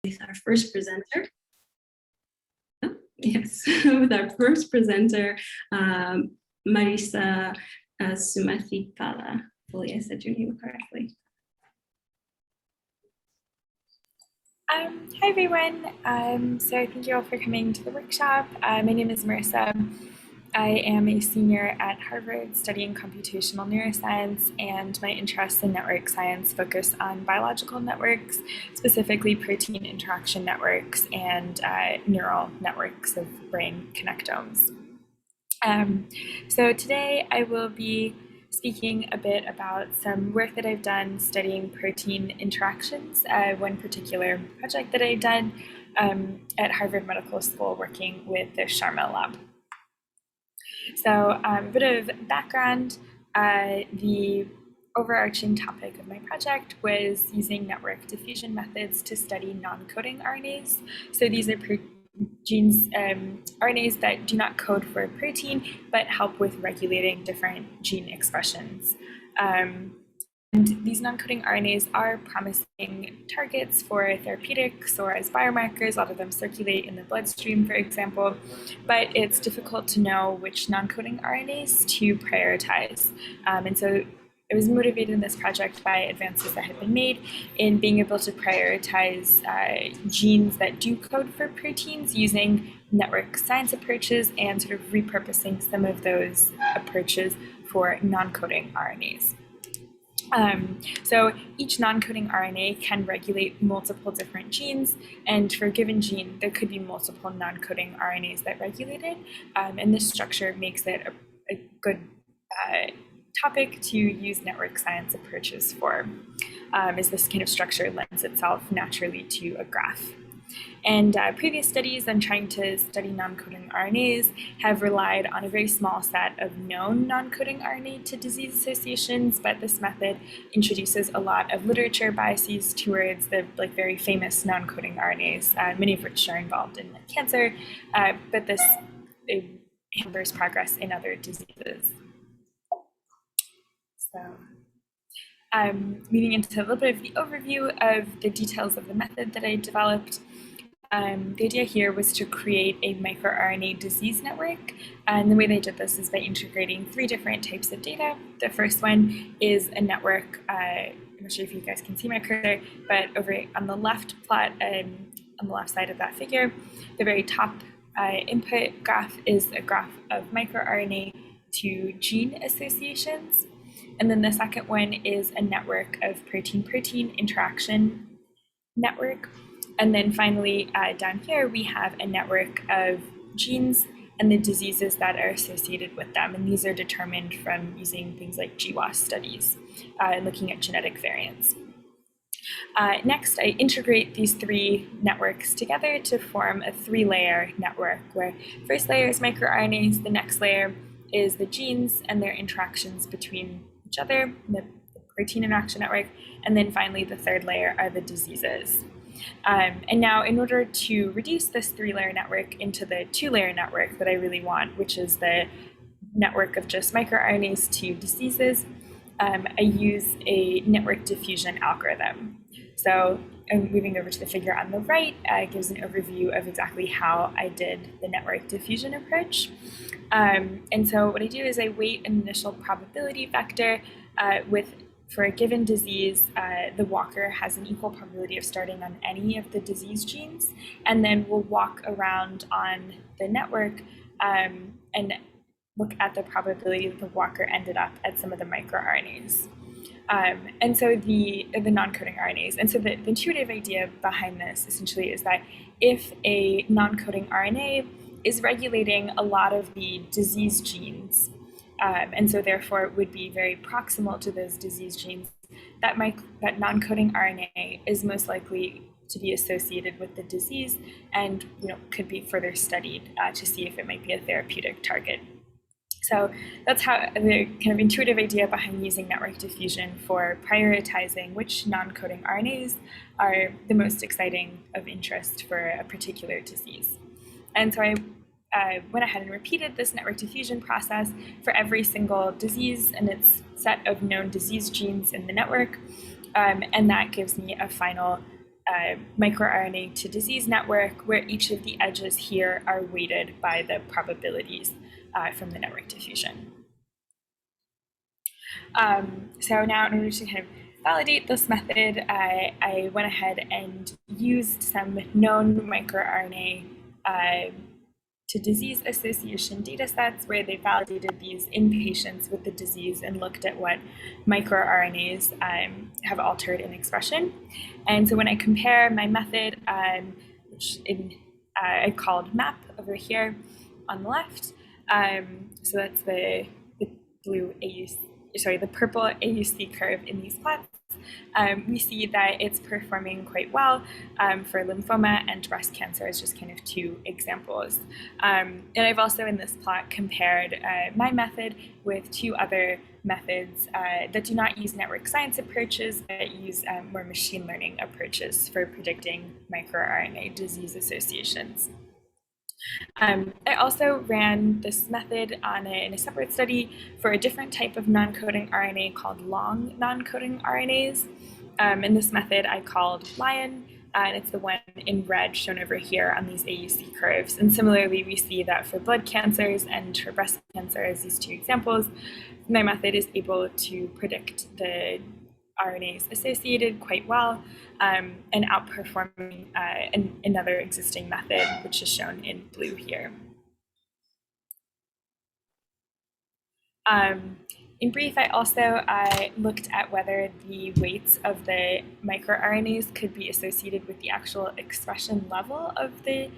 with our first presenter. Oh, yes, with our first presenter, Marisa Sumathikala. Hopefully I said your name correctly. Hi everyone. So thank you all for coming to the workshop. My name is Marisa. I am a senior at Harvard studying computational neuroscience, and my interests in network science focus on biological networks, specifically protein interaction networks and neural networks of brain connectomes. So today I will be speaking a bit about some work that I've done studying protein interactions, one particular project that I've done at Harvard Medical School working with the Sharma lab. So a bit of background, the overarching topic of my project was using network diffusion methods to study non-coding RNAs. So these are genes, RNAs that do not code for a protein, but help with regulating different gene expressions. And these non-coding RNAs are promising targets for therapeutics or as biomarkers. A lot of them circulate in the bloodstream, for example, but it's difficult to know which non-coding RNAs to prioritize. And so I was motivated in this project by advances that had been made in being able to prioritize genes that do code for proteins using network science approaches and sort of repurposing some of those approaches for non-coding RNAs. So each non-coding RNA can regulate multiple different genes, and for a given gene, there could be multiple non-coding RNAs that regulate it, and this structure makes it a good topic to use network science approaches for, as this kind of structure lends itself naturally to a graph. And previous studies on trying to study non-coding RNAs have relied on a very small set of known non-coding RNA to disease associations, but this method introduces a lot of literature biases towards the very famous non-coding RNAs, many of which are involved in cancer, but this hinders progress in other diseases. So moving into a little bit of the overview of the details of the method that I developed. The idea here was to create a microRNA disease network, and the way they did this is by integrating 3 different types of data. The first one is a network, I'm not sure if you guys can see my cursor, but over on the left plot, on the left side of that figure, the very top input graph is a graph of microRNA to gene associations. And then the second one is a network of protein-protein interaction network. And then finally, down here, we have a network of genes and the diseases that are associated with them. And these are determined from using things like GWAS studies and looking at genetic variants. Next, I integrate these 3 networks together to form a 3-layer network, where first layer is microRNAs, the next layer is the genes and their interactions between each other, the protein interaction network, and then finally the 3rd layer are the diseases. And now, in order to reduce this 3-layer network into the 2-layer network that I really want, which is the network of just microRNAs to diseases, I use a network diffusion algorithm. So I'm moving over to the figure on the right, gives an overview of exactly how I did the network diffusion approach. And so what I do is I weight an initial probability vector for a given disease, the walker has an equal probability of starting on any of the disease genes, and then we'll walk around on the network and look at the probability that the walker ended up at some of the microRNAs. And so the non-coding RNAs. And so the intuitive idea behind this essentially is that if a non-coding RNA is regulating a lot of the disease genes, and so therefore it would be very proximal to those disease genes, that non-coding RNA is most likely to be associated with the disease and could be further studied to see if it might be a therapeutic target. So that's how the kind of intuitive idea behind using network diffusion for prioritizing which non-coding RNAs are the most exciting of interest for a particular disease. And so I went ahead and repeated this network diffusion process for every single disease and its set of known disease genes in the network. And that gives me a final microRNA to disease network, where each of the edges here are weighted by the probabilities from the network diffusion. So now, in order to kind of validate this method, I went ahead and used some known microRNA to disease association data sets where they validated these in patients with the disease and looked at what microRNAs have altered in expression. And so when I compare my method, which I called MAP over here on the left, so that's the blue the purple AUC curve in these plots, we see that it's performing quite well for lymphoma and breast cancer as just kind of two examples. And I've also in this plot compared my method with two other methods that do not use network science approaches, but use more machine learning approaches for predicting microRNA disease associations. I also ran this method in a separate study for a different type of non-coding RNA called long non-coding RNAs. And this method I called LION, and it's the one in red shown over here on these AUC curves. And similarly, we see that for blood cancers and for breast cancer, as these two examples, my method is able to predict the RNAs associated quite well, and outperforming another existing method, which is shown in blue here. In brief, I also looked at whether the weights of the microRNAs could be associated with the actual expression level of the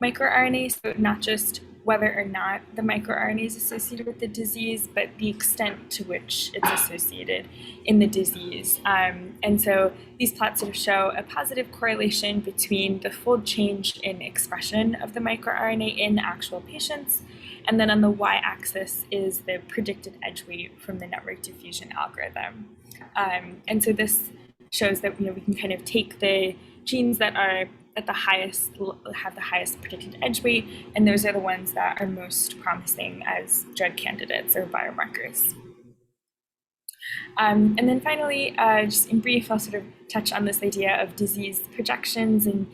microRNA, so not just whether or not the microRNA is associated with the disease, but the extent to which it's associated in the disease. And so these plots sort of show a positive correlation between the fold change in expression of the microRNA in actual patients. And then on the y-axis is the predicted edge weight from the network diffusion algorithm. And so this shows that we can kind of take the genes that are at the highest, have the highest predicted edge weight, and those are the ones that are most promising as drug candidates or biomarkers. And then finally, just in brief, I'll sort of touch on this idea of disease projections and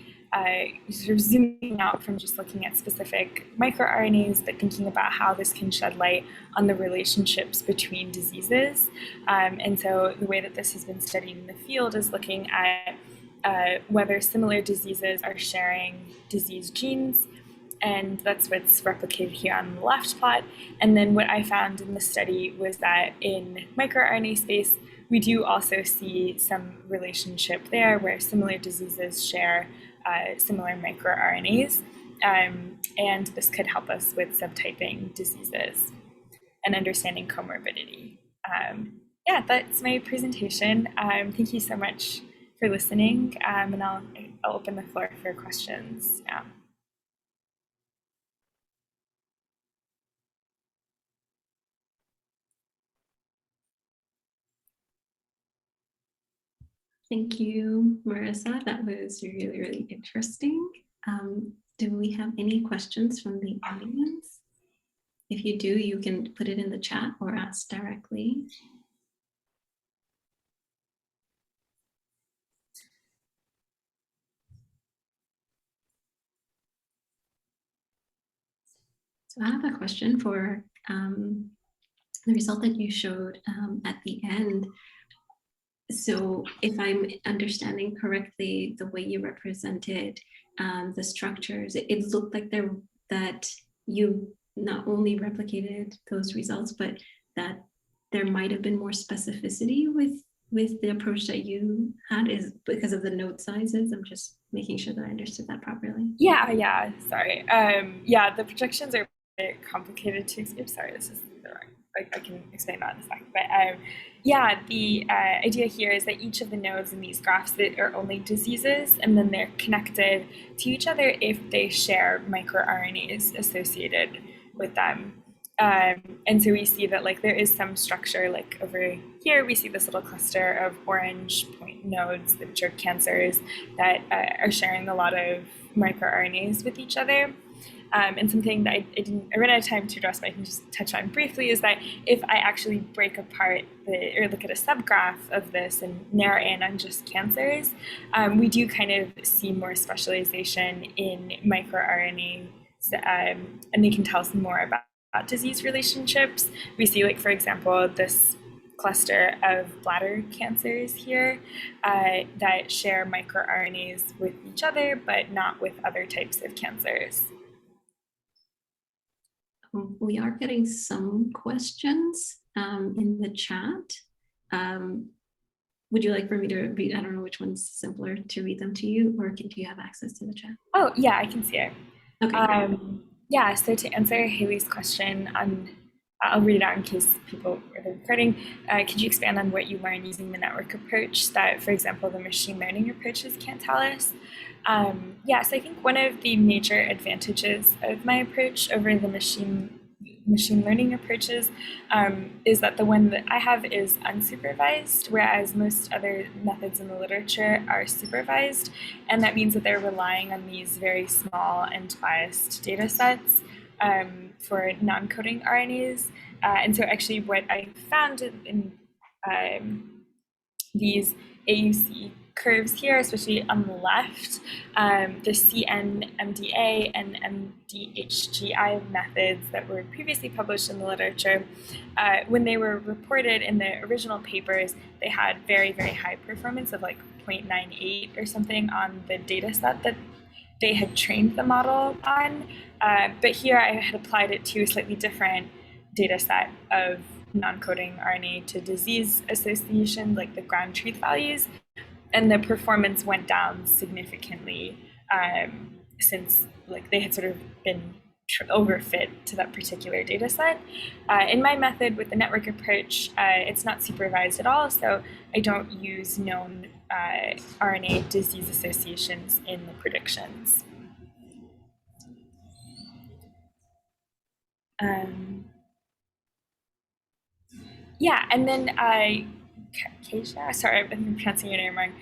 sort of zooming out from just looking at specific microRNAs, but thinking about how this can shed light on the relationships between diseases. And so the way that this has been studied in the field is looking at whether similar diseases are sharing disease genes, and that's what's replicated here on the left plot. And then what I found in the study was that in microRNA space, we do also see some relationship there where similar diseases share similar microRNAs, and this could help us with subtyping diseases and understanding comorbidity. Yeah, that's my presentation. Thank you so much for listening, and I'll open the floor for questions now. Thank you, Marissa. That was really, really interesting. Do we have any questions from the audience? If you do, you can put it in the chat or ask directly. So I have a question for the result that you showed at the end. So if I'm understanding correctly, the way you represented the structures, it looked like that you not only replicated those results, but that there might have been more specificity with the approach that you had, is because of the node sizes. I'm just making sure that I understood that properly. Yeah, sorry. Yeah, the projections are a bit complicated to explain. Sorry, this is the wrong. I can explain that in a second. But yeah, the idea here is that each of the nodes in these graphs that are only diseases, and then they're connected to each other if they share microRNAs associated with them. And so we see that there is some structure, over here, we see this little cluster of orange point nodes, which are cancers that are sharing a lot of microRNAs with each other. And something that I ran out of time to address, but I can just touch on briefly, is that if I actually break apart or look at a subgraph of this and narrow in on just cancers, we do kind of see more specialization in microRNA, and they can tell us more about disease relationships. We see, like, for example, this cluster of bladder cancers here that share microRNAs with each other, but not with other types of cancers. We are getting some questions in the chat. Would you like for me to read? I don't know which one's simpler to read them to you, or do you have access to the chat? Oh, yeah, I can see it. Okay. Yeah, so to answer Haley's question, I'll read it out in case people are recording. Could you expand on what you learned using the network approach that, for example, the machine learning approaches can't tell us? Yeah, so I think one of the major advantages of my approach over the machine learning approaches is that the one that I have is unsupervised, whereas most other methods in the literature are supervised. And that means that they're relying on these very small and biased data sets for non-coding RNAs. And so actually what I found in these AUC curves here, especially on the left, the CNMDA and MDHGI methods that were previously published in the literature, when they were reported in the original papers, they had very, very high performance of like 0.98 or something on the data set that they had trained the model on. But here I had applied it to a slightly different data set of non-coding RNA to disease association, like the ground truth values, and the performance went down significantly since like they had sort of been overfit to that particular data set. In my method with the network approach, it's not supervised at all, so I don't use known RNA disease associations in the predictions. Yeah, and then Keisha, sorry, I'm pronouncing your name wrong.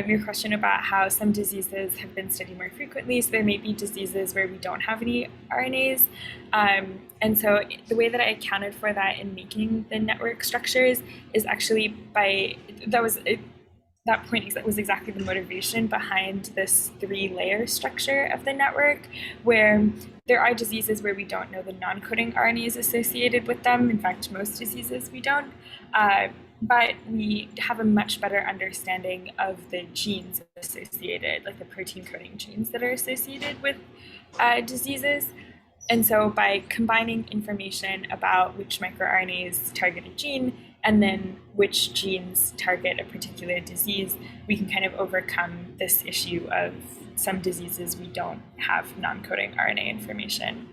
Your question about how some diseases have been studied more frequently. So there may be diseases where we don't have any RNAs. And so the way that I accounted for that in making the network structures is actually by, that point was exactly the motivation behind this 3-layer structure of the network, where there are diseases where we don't know the non-coding RNAs associated with them. In fact, most diseases we don't. But we have a much better understanding of the genes associated, like the protein coding genes that are associated with diseases. And so by combining information about which microRNAs target a gene and then which genes target a particular disease, we can kind of overcome this issue of some diseases we don't have non-coding RNA information.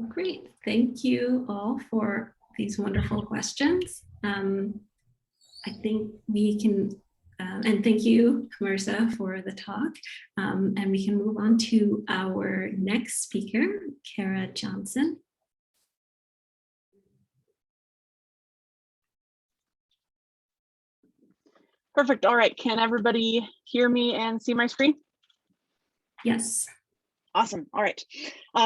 Great. Thank you all for these wonderful questions. I think we can, and thank you, Marissa, for the talk. And we can move on to our next speaker, Kara Johnson. Perfect. All right. Can everybody hear me and see my screen? Yes. Awesome. All right.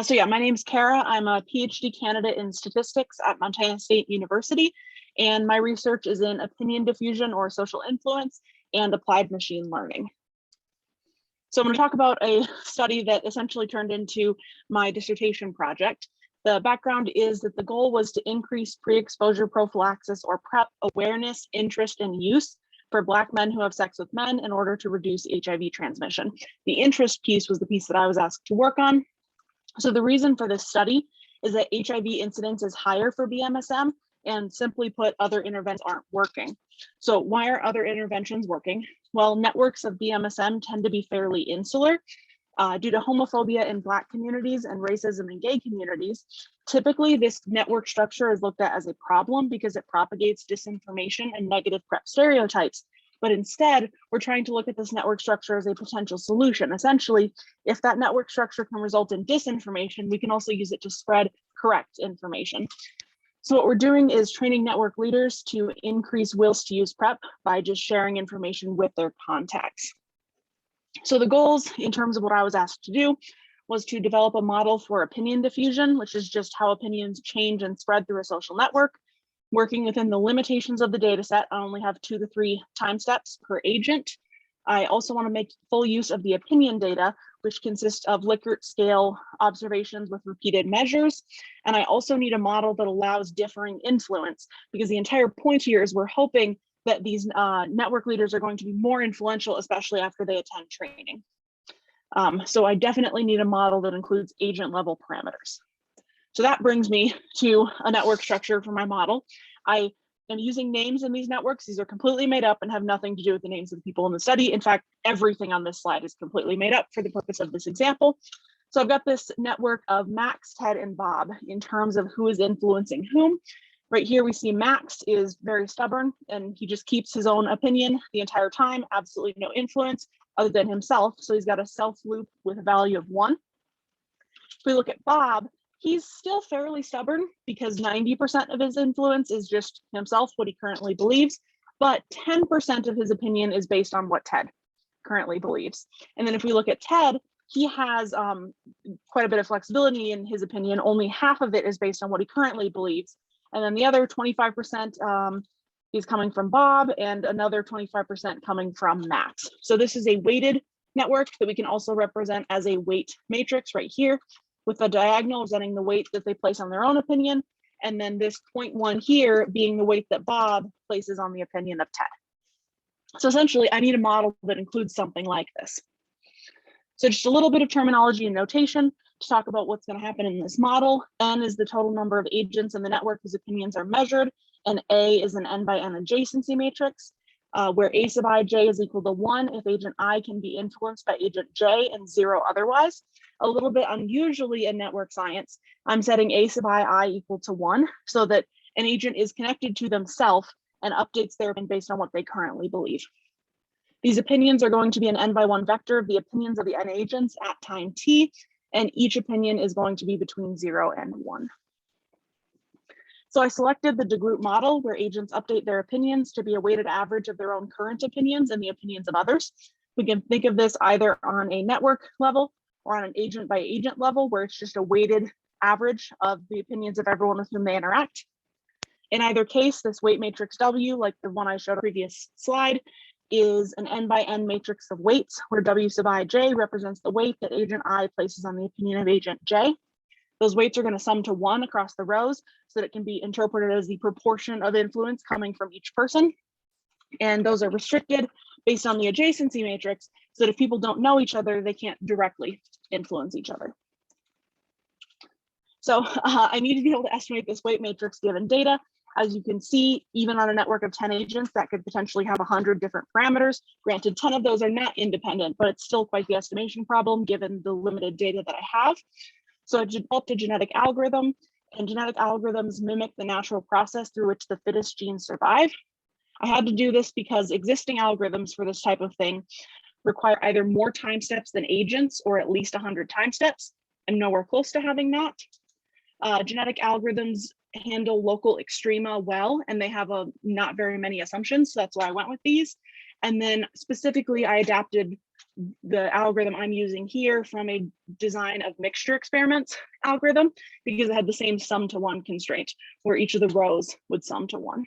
So yeah, my name's Kara. I'm a PhD candidate in statistics at Montana State University, and my research is in opinion diffusion or social influence and applied machine learning. So I'm going to talk about a study that essentially turned into my dissertation project. The background is that the goal was to increase pre-exposure prophylaxis or PrEP awareness, interest, and use for Black men who have sex with men in order to reduce HIV transmission. The interest piece was the piece that I was asked to work on. So the reason for this study is that HIV incidence is higher for BMSM, and simply put, other interventions aren't working. So why are other interventions working? Well, networks of BMSM tend to be fairly insular. Due to homophobia in Black communities and racism in gay communities, typically this network structure is looked at as a problem because it propagates disinformation and negative PrEP stereotypes. But instead, we're trying to look at this network structure as a potential solution. Essentially, if that network structure can result in disinformation, we can also use it to spread correct information. So what we're doing is training network leaders to increase wills to use PrEP by just sharing information with their contacts. So the goals in terms of what I was asked to do was to develop a model for opinion diffusion, which is just how opinions change and spread through a social network. Working within the limitations of the data set, I only have 2 to 3 time steps per agent. I also want to make full use of the opinion data, which consists of Likert scale observations with repeated measures. And I also need a model that allows differing influence, because the entire point here is we're hoping that these network leaders are going to be more influential, especially after they attend training. So I definitely need a model that includes agent level parameters. So that brings me to a network structure for my model. I am using names in these networks. These are completely made up and have nothing to do with the names of the people in the study. In fact, everything on this slide is completely made up for the purpose of this example. So I've got this network of Max, Ted, and Bob in terms of who is influencing whom. Right here, we see Max is very stubborn and he just keeps his own opinion the entire time, absolutely no influence other than himself. So he's got a self loop with a value of 1. If we look at Bob, he's still fairly stubborn because 90% of his influence is just himself, what he currently believes, but 10% of his opinion is based on what Ted currently believes. And then if we look at Ted, he has quite a bit of flexibility in his opinion. Only half of it is based on what he currently believes. And then the other 25% is coming from Bob and another 25% coming from Max. So this is a weighted network that we can also represent as a weight matrix right here, with a diagonal representing the weight that they place on their own opinion, and then this 0.1 here being the weight that Bob places on the opinion of Ted. So essentially, I need a model that includes something like this. So just a little bit of terminology and notation to talk about what's going to happen in this model. N is the total number of agents in the network whose opinions are measured, and A is an n by n adjacency matrix, where A sub ij is equal to 1 if agent I can be influenced by agent J and 0 otherwise. A little bit unusually in network science, I'm setting A sub I equal to 1 so that an agent is connected to themselves and updates their opinion based on what they currently believe. These opinions are going to be an n by 1 vector of the opinions of the n agents at time t, and each opinion is going to be between 0 and 1. So I selected the DeGroot model where agents update their opinions to be a weighted average of their own current opinions and the opinions of others. We can think of this either on a network level or on an agent by agent level, where it's just a weighted average of the opinions of everyone with whom they interact. In either case, this weight matrix W, like the one I showed on the previous slide, is an n by n matrix of weights, where W sub ij represents the weight that agent I places on the opinion of agent J. Those weights are going to sum to 1 across the rows so that it can be interpreted as the proportion of influence coming from each person. And those are restricted based on the adjacency matrix, so that if people don't know each other, they can't directly influence each other. So I need to be able to estimate this weight matrix given data. As you can see, even on a network of 10 agents, that could potentially have 100 different parameters. Granted, 10 of those are not independent, but it's still quite the estimation problem given the limited data that I have. So I developed a genetic algorithm, and genetic algorithms mimic the natural process through which the fittest genes survive. I had to do this because existing algorithms for this type of thing require either more time steps than agents or at least 100 time steps. I'm nowhere close to having that. Genetic algorithms handle local extrema well, and they have not very many assumptions, so that's why I went with these. And then specifically, I adapted the algorithm I'm using here from a design of mixture experiments algorithm, because it had the same sum to 1 constraint, where each of the rows would sum to 1.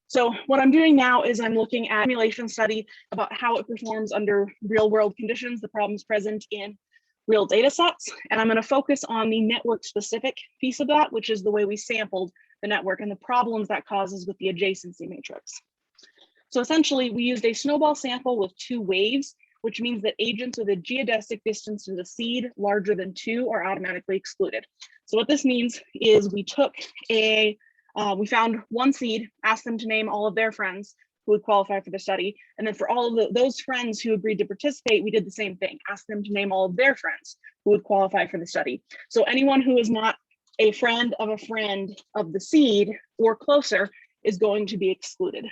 So what I'm doing now is I'm looking at emulation study about how it performs under real world conditions, the problems present in real data sets. And I'm going to focus on the network specific piece of that, which is the way we sampled the network and the problems that causes with the adjacency matrix. So essentially, we used a snowball sample with 2 waves, which means that agents with a geodesic distance to the seed larger than 2 are automatically excluded. So what this means is we took we found 1 seed, asked them to name all of their friends who would qualify for the study. And then for all of those friends who agreed to participate, we did the same thing, asked them to name all of their friends who would qualify for the study. So anyone who is not a friend of the seed or closer is going to be excluded.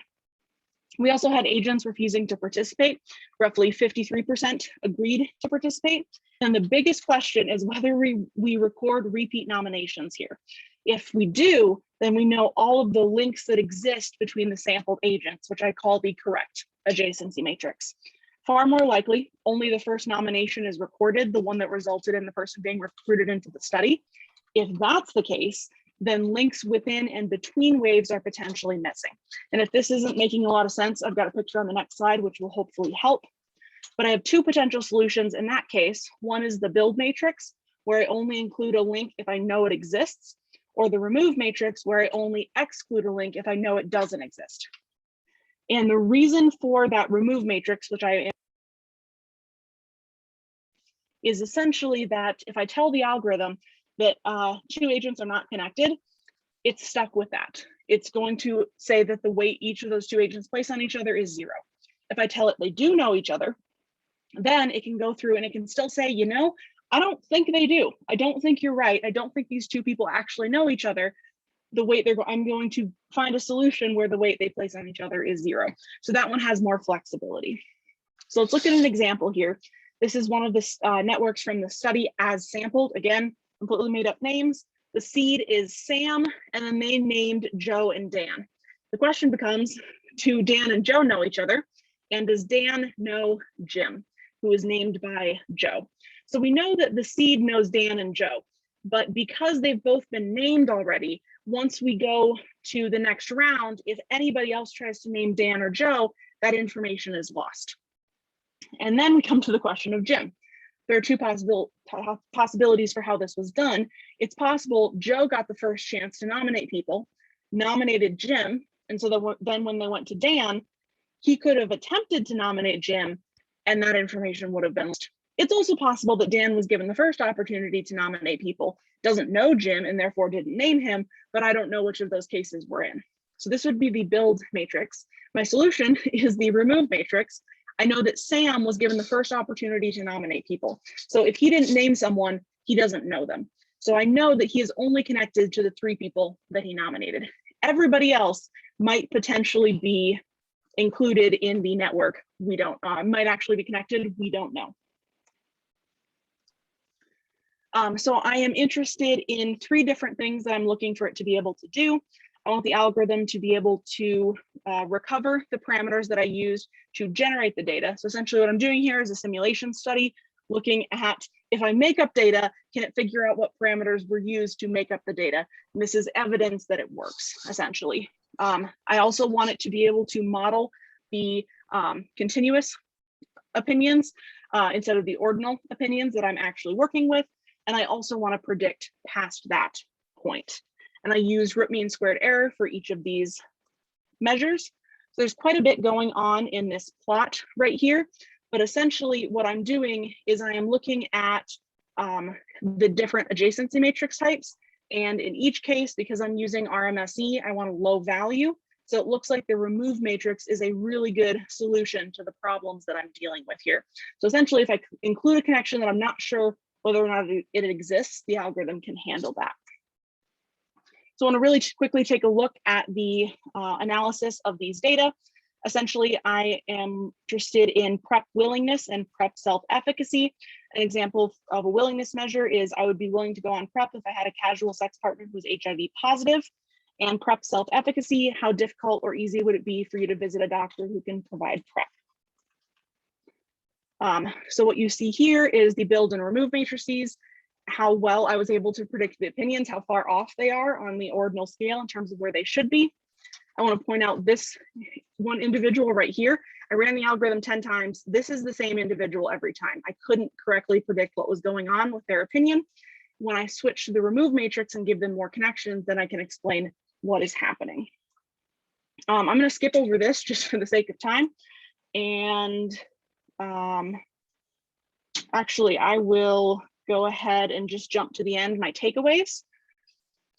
We also had agents refusing to participate. Roughly 53% agreed to participate. And the biggest question is whether we record repeat nominations here. If we do, then we know all of the links that exist between the sampled agents, which I call the correct adjacency matrix. Far more likely, only the first nomination is recorded, the one that resulted in the person being recruited into the study. If that's the case, then links within and between waves are potentially missing. And if this isn't making a lot of sense, I've got a picture on the next slide, which will hopefully help. But I have two potential solutions in that case. One is the build matrix, where I only include a link if I know it exists, or the remove matrix, where I only exclude a link if I know it doesn't exist. And the reason for that remove matrix, which is essentially that if I tell the algorithm that two agents are not connected, it's stuck with that. It's going to say that the weight each of those two agents place on each other is 0. If I tell it they do know each other, then it can go through and it can still say, you know, I don't think they do. I don't think you're right. I don't think these two people actually know each other. The weight I'm going to find a solution where the weight they place on each other is 0. So that one has more flexibility. So let's look at an example here. This is one of the networks from the study as sampled. Again, completely made up names. The seed is Sam, and then they named Joe and Dan. The question becomes, do Dan and Joe know each other? And does Dan know Jim, who is named by Joe? So we know that the seed knows Dan and Joe, but because they've both been named already, once we go to the next round, if anybody else tries to name Dan or Joe, that information is lost. And then we come to the question of Jim. There are two possibilities for how this was done. It's possible Joe got the first chance to nominate people, nominated Jim, and so then when they went to Dan, he could have attempted to nominate Jim, and that information would have been lost. It's also possible that Dan was given the first opportunity to nominate people, doesn't know Jim, and therefore didn't name him, but I don't know which of those cases we're in. So this would be the build matrix. My solution is the remove matrix. I know that Sam was given the first opportunity to nominate people. So if he didn't name someone, he doesn't know them. So I know that he is only connected to the 3 people that he nominated. Everybody else might potentially be included in the network. We don't, might actually be connected, we don't know. So I am interested in 3 different things that I'm looking for it to be able to do. I want the algorithm to be able to recover the parameters that I used to generate the data. So essentially what I'm doing here is a simulation study looking at, if I make up data, can it figure out what parameters were used to make up the data? And this is evidence that it works, essentially. I also want it to be able to model the continuous opinions instead of the ordinal opinions that I'm actually working with. And I also want to predict past that point. And I use root mean squared error for each of these measures. So there's quite a bit going on in this plot right here. But essentially what I'm doing is I am looking at the different adjacency matrix types. And in each case, because I'm using RMSE, I want a low value. So it looks like the remove matrix is a really good solution to the problems that I'm dealing with here. So essentially, if I include a connection that I'm not sure whether or not it exists, the algorithm can handle that. So I want to really quickly take a look at the analysis of these data. Essentially, I am interested in PrEP willingness and PrEP self-efficacy. An example of a willingness measure is I would be willing to go on PrEP if I had a casual sex partner who's HIV positive. And PrEP self-efficacy, how difficult or easy would it be for you to visit a doctor who can provide PrEP? So what you see here is the build and remove matrices, how well I was able to predict the opinions, how far off they are on the ordinal scale in terms of where they should be. I want to point out this one individual right here. I ran the algorithm 10 times. This is the same individual every time. I couldn't correctly predict what was going on with their opinion. When I switch to the remove matrix and give them more connections, then I can explain what is happening. I'm going to skip over this just for the sake of time. And actually, I will go ahead and just jump to the end, my takeaways.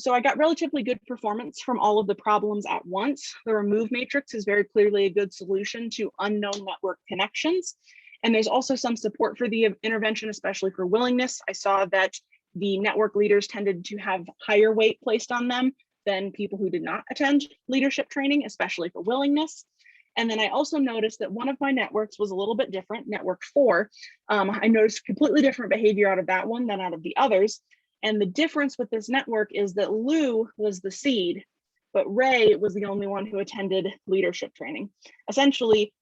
So I got relatively good performance from all of the problems at once. The remove matrix is very clearly a good solution to unknown network connections. And there's also some support for the intervention, especially for willingness. I saw that the network leaders tended to have higher weight placed on them than people who did not attend leadership training, especially for willingness. And then I also noticed that one of my networks was a little bit different, network 4. I noticed completely different behavior out of that one than out of the others. And the difference with this network is that Lou was the seed, but Ray was the only one who attended leadership training. Essentially,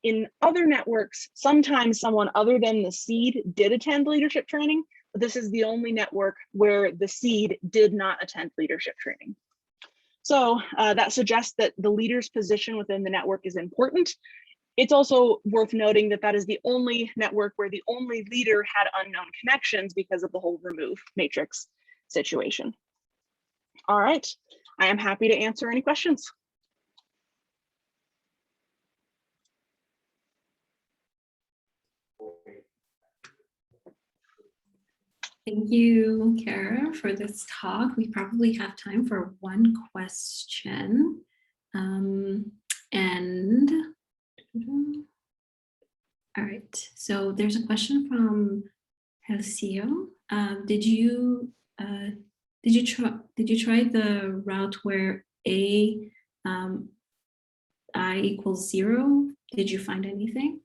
In other networks, sometimes someone other than the seed did attend leadership training, but this is the only network where the seed did not attend leadership training. So that suggests that the leader's position within the network is important. It's also worth noting that that is the only network where the only leader had unknown connections because of the whole remove matrix situation. All right, I am happy to answer any questions. Thank you, Kara, for this talk. We probably have time for one question. All right, so there's a question from Helcio. Did you try the route where I equals 0? Did you find anything?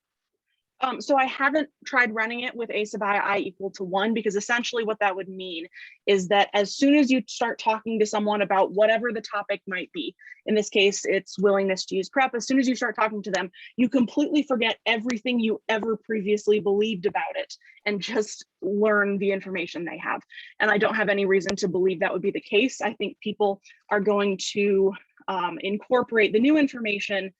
So I haven't tried running it with a sub I equal to 1, because essentially what that would mean is that as soon as you start talking to someone about whatever the topic might be, in this case, it's willingness to use PrEP, as soon as you start talking to them, you completely forget everything you ever previously believed about it and just learn the information they have. And I don't have any reason to believe that would be the case. I think people are going to incorporate the new information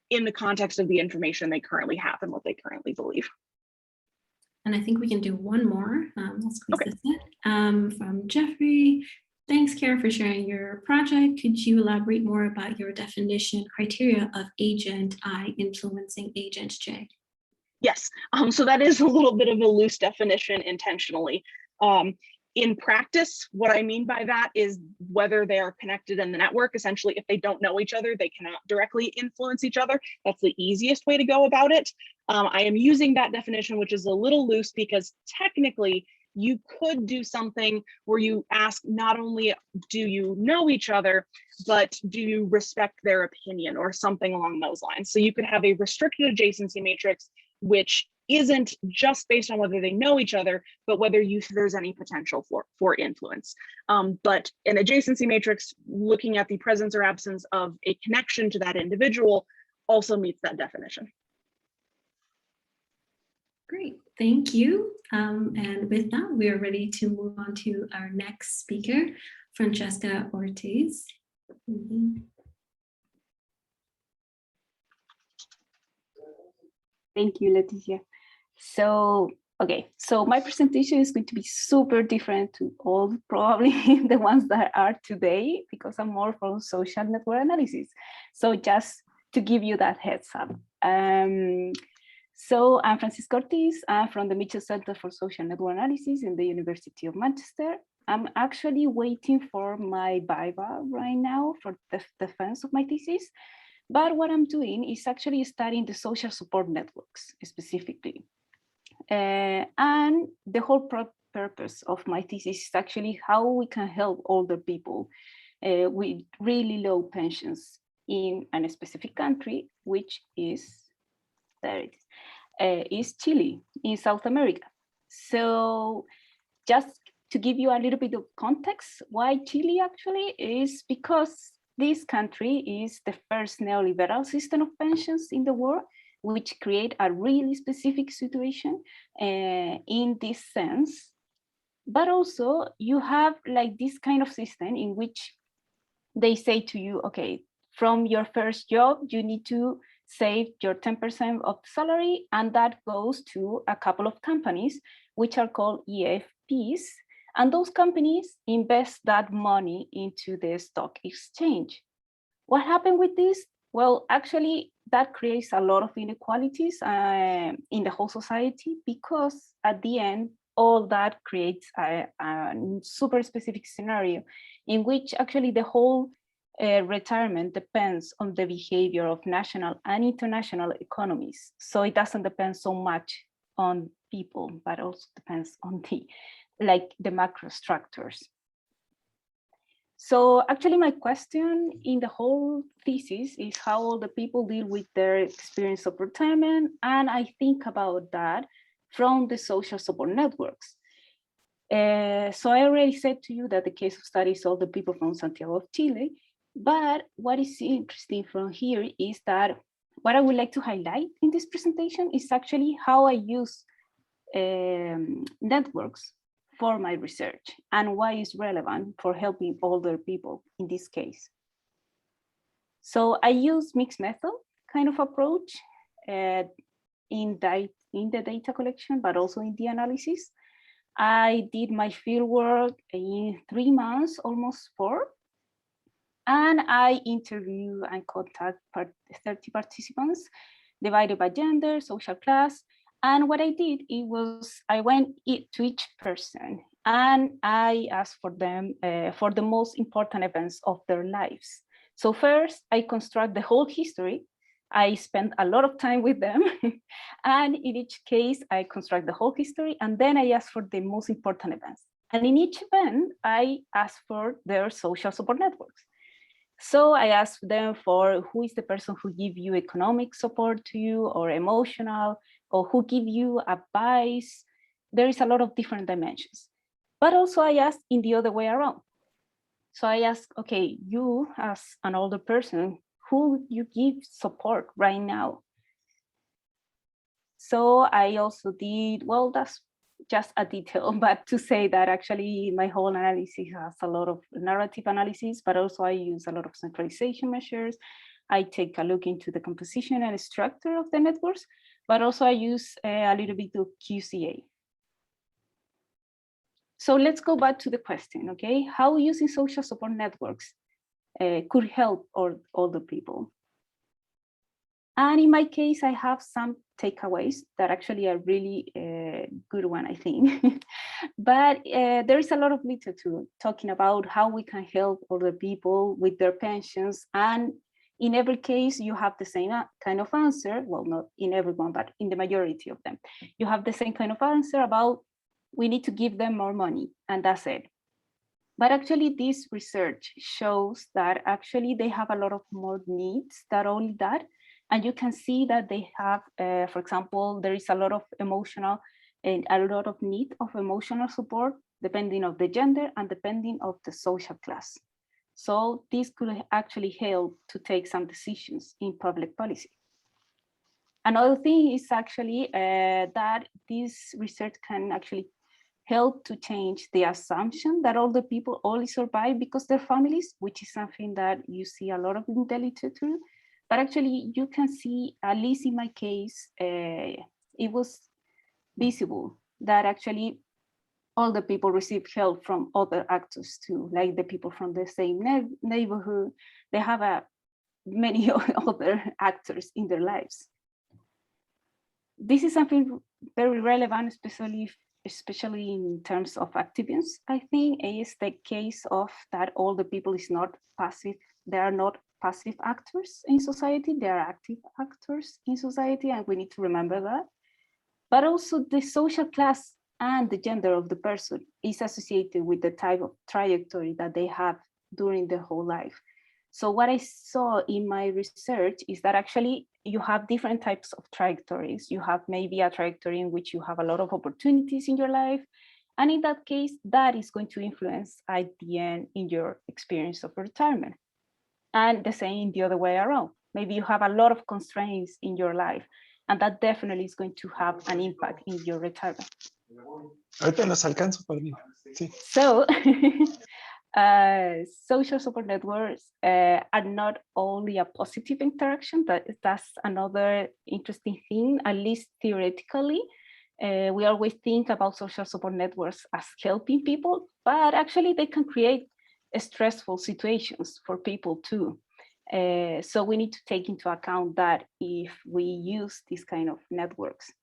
in the context of the information they currently have and what they currently believe. And I think we can do one more. Let's squeeze this in. From Jeffrey. Thanks, Kara, for sharing your project. Could you elaborate more about your definition criteria of agent I influencing agent J? Yes, so that is a little bit of a loose definition intentionally. In practice, what I mean by that is whether they are connected in the network. Essentially, if they don't know each other, they cannot directly influence each other. That's the easiest way to go about it. I am using that definition, which is a little loose, because technically you could do something where you ask not only do you know each other, but do you respect their opinion or something along those lines. So you could have a restricted adjacency matrix, which isn't just based on whether they know each other, but whether there's any potential for influence. But an adjacency matrix, looking at the presence or absence of a connection to that individual, also meets that definition. Great, thank you. And with that, we are ready to move on to our next speaker, Francesca Ortiz. Thank you, Leticia. So, okay, so my presentation is going to be super different to all probably the ones that are today, because I'm more from social network analysis. So just to give you that heads up. So I'm Francesca Ortiz. I'm from the Mitchell Center for Social Network Analysis in the University of Manchester. I'm actually waiting for my viva right now for the defense of my thesis. But what I'm doing is actually studying the social support networks specifically. And the whole purpose of my thesis is actually how we can help older people with really low pensions in a specific country, which is, there it is Chile in South America. So just to give you a little bit of context, why Chile actually is because this country is the first neoliberal system of pensions in the world, which create a really specific situation in this sense. But also you have like this kind of system in which they say to you, okay, from your first job, you need to save your 10% of the salary, and that goes to a couple of companies, which are called EFPs. And those companies invest that money into the stock exchange. What happened with this? Well, actually, that creates a lot of inequalities in the whole society, because at the end, all that creates a super specific scenario in which actually the whole retirement depends on the behavior of national and international economies. So it doesn't depend so much on people, but also depends on the macro structures. So actually my question in the whole thesis is how all the people deal with their experience of retirement. And I think about that from the social support networks. So I already said to you that the case of study is all the people from Santiago of Chile. But what is interesting from here is that what I would like to highlight in this presentation is actually how I use networks for my research and why it's relevant for helping older people in this case. So I use mixed method kind of approach in the data collection, but also in the analysis. I did my field work in 3 months, almost 4. And I interview and contact 30 participants divided by gender, social class. And what I did, I went to each person and I asked for them for the most important events of their lives. So first I construct the whole history. I spend a lot of time with them. And in each case, I construct the whole history and then I ask for the most important events. And in each event, I ask for their social support networks. So I asked them for who is the person who give you economic support to you or emotional, or who give you advice. There is a lot of different dimensions. But also I asked in the other way around. So I asked, okay, you as an older person, who you give support right now? So I also did, well, that's just a detail, but to say that actually my whole analysis has a lot of narrative analysis, but also I use a lot of centralization measures. I take a look into the composition and structure of the networks, but also I use a little bit of QCA. So let's go back to the question, okay? How using social support networks could help older people? And in my case, I have some takeaways that actually are really good one, I think. But there is a lot of literature talking about how we can help older people with their pensions. And in every case, you have the same kind of answer. Well, not in everyone, but in the majority of them. You have the same kind of answer about we need to give them more money, and that's it. But actually, this research shows that actually they have a lot of more needs than only that. And you can see that they have, for example, there is a lot of emotional and a lot of need of emotional support, depending on the gender and depending on the social class. So this could actually help to take some decisions in public policy. Another thing is actually that this research can actually help to change the assumption that older people only survive because their families, which is something that you see a lot of in the literature. But actually, you can see, at least in my case, it was visible that actually all the people receive help from other actors too, like the people from the same neighborhood. They have many other actors in their lives. This is something very relevant, especially in terms of activism. I think it is the case of that all the people is not passive. They are not passive actors in society, they are active actors in society, and we need to remember that. But also the social class and the gender of the person is associated with the type of trajectory that they have during their whole life. So what I saw in my research is that actually you have different types of trajectories. You have maybe a trajectory in which you have a lot of opportunities in your life. And in that case, that is going to influence at the end in your experience of retirement. And the same the other way around. Maybe you have a lot of constraints in your life, and that definitely is going to have an impact in your retirement. Ahorita los alcanzo para mí. Sí. So, social support networks are not only a positive interaction, but that's another interesting thing, at least theoretically. We always think about social support networks as helping people, but actually they can create stressful situations for people too. So we need to take into account that if we use these kind of networks.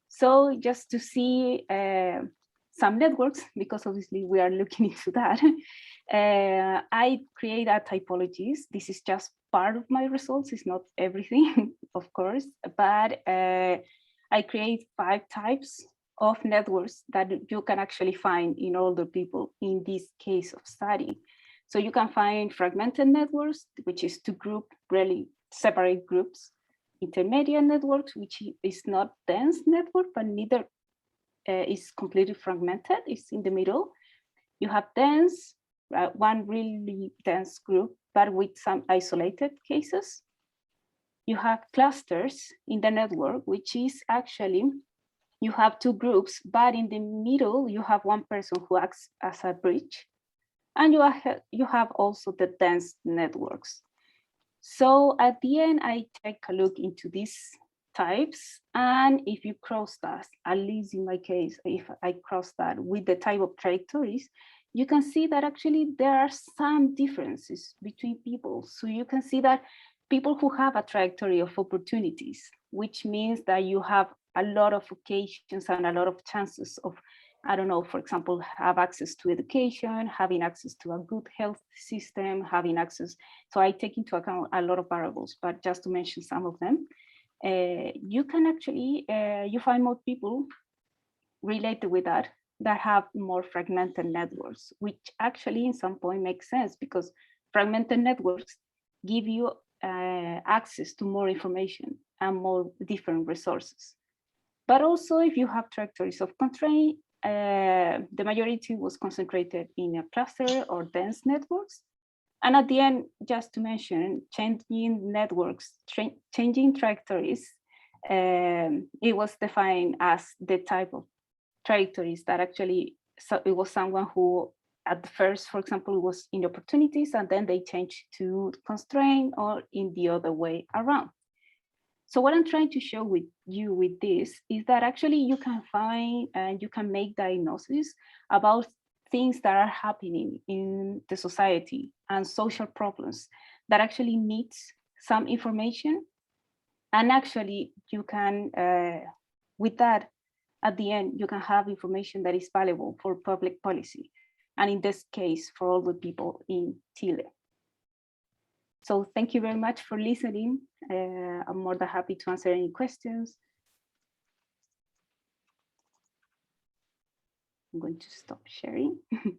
So just to see some networks, because obviously we are looking into that, I create a typologies. This is just part of my results, it's not everything, of course, but I create 5 types of networks that you can actually find in older people in this case of study. So you can find fragmented networks, which is to group really separate groups, intermediate networks, which is not dense network, but neither is completely fragmented, it's in the middle. You have dense, one really dense group, but with some isolated cases. you have clusters in the network, which is actually, you have two groups, but in the middle, you have one person who acts as a bridge. And you have also the dense networks. So at the end, I take a look into these types. And if you cross that, at least in my case, if I cross that with the type of trajectories, you can see that actually there are some differences between people. So you can see that people who have a trajectory of opportunities, which means that you have a lot of occasions and a lot of chances of, I don't know, for example, have access to education, having access to a good health system, having access. So I take into account a lot of variables, but just to mention some of them, you can actually, you find more people related with that have more fragmented networks, which actually in some point makes sense because fragmented networks give you access to more information and more different resources. But also if you have trajectories of constraint, the majority was concentrated in a cluster or dense networks. And at the end, just to mention, changing networks, changing trajectories, it was defined as the type of trajectories that actually, so it was someone who at first, for example, was in opportunities and then they changed to constraint or in the other way around. So what I'm trying to show with you with this is that actually you can find and you can make diagnoses about things that are happening in the society and social problems that actually needs some information. And actually you can, with that, at the end, you can have information that is valuable for public policy. And in this case, for all the people in Chile. So thank you very much for listening. I'm more than happy to answer any questions. I'm going to stop sharing. It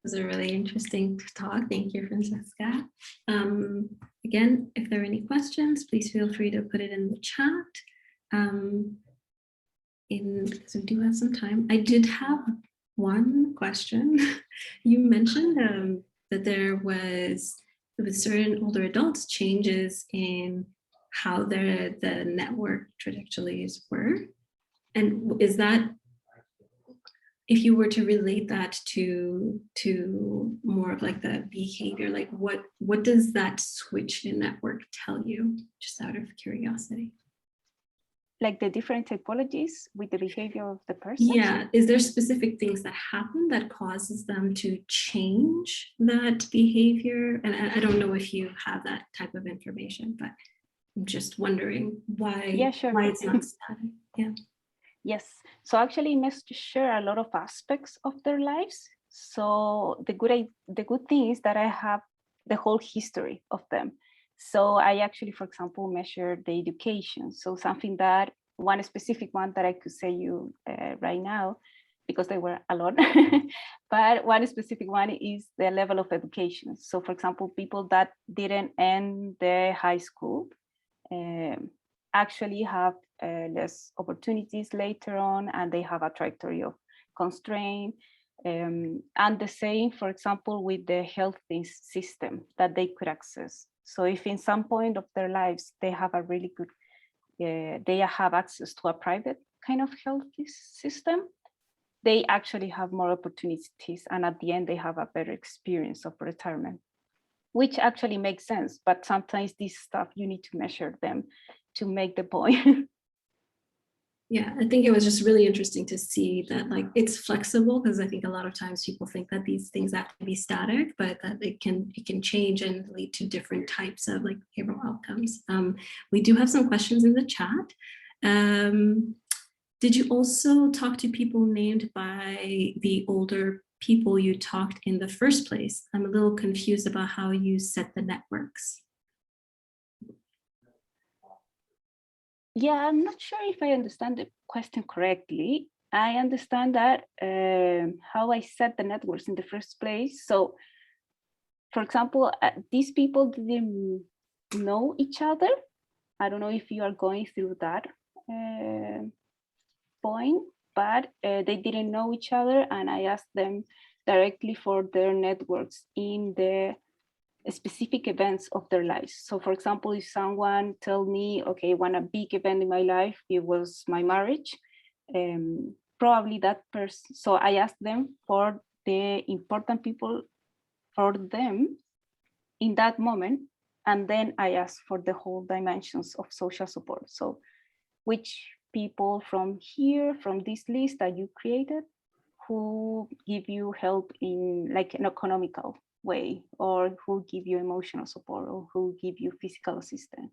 was a really interesting talk. Thank you, Francesca. Again, if there are any questions, please feel free to put it in the chat. Because we do have some time. I did have one question. You mentioned that there was with certain older adults changes in how the network trajectories were. And is that, if you were to relate that to more of like the behavior, like what does that switch in network tell you, just out of curiosity? Like the different typologies with the behavior of the person? Yeah, is there specific things that happen that causes them to change that behavior? And I don't know if you have that type of information, but I'm just wondering why, yeah, sure. why it's not static. Yeah. Yes, so actually it measure a lot of aspects of their lives. So the good thing is that I have the whole history of them. So I actually, for example, measure the education. So something that, one specific one that I could say you right now, because they were a lot, but one specific one is the level of education. So for example, people that didn't end the high school actually have less opportunities later on, and they have a trajectory of constraint. And the same, for example, with the health system that they could access. So if in some point of their lives, they have a really good, they have access to a private kind of health system, they actually have more opportunities. And at the end, they have a better experience of retirement, which actually makes sense. But sometimes this stuff, you need to measure them to make the point. Yeah, I think it was just really interesting to see that like it's flexible, because I think a lot of times people think that these things have to be static, but that it can change and lead to different types of like behavioral outcomes. We do have some questions in the chat. Did you also talk to people named by the older people you talked in the first place? I'm a little confused about how you set the networks. Yeah, I'm not sure if I understand the question correctly. I understand that how I set the networks in the first place. So, for example, these people didn't know each other. I don't know if you are going through that point, but they didn't know each other, and I asked them directly for their networks in the specific events of their lives. So for example, if someone tell me, okay, one a big event in my life, it was my marriage, probably that person, so I asked them for the important people for them in that moment, and then I asked for the whole dimensions of social support. So which people from here, from this list that you created, who give you help in like an economical way, or who give you emotional support, or who give you physical assistance.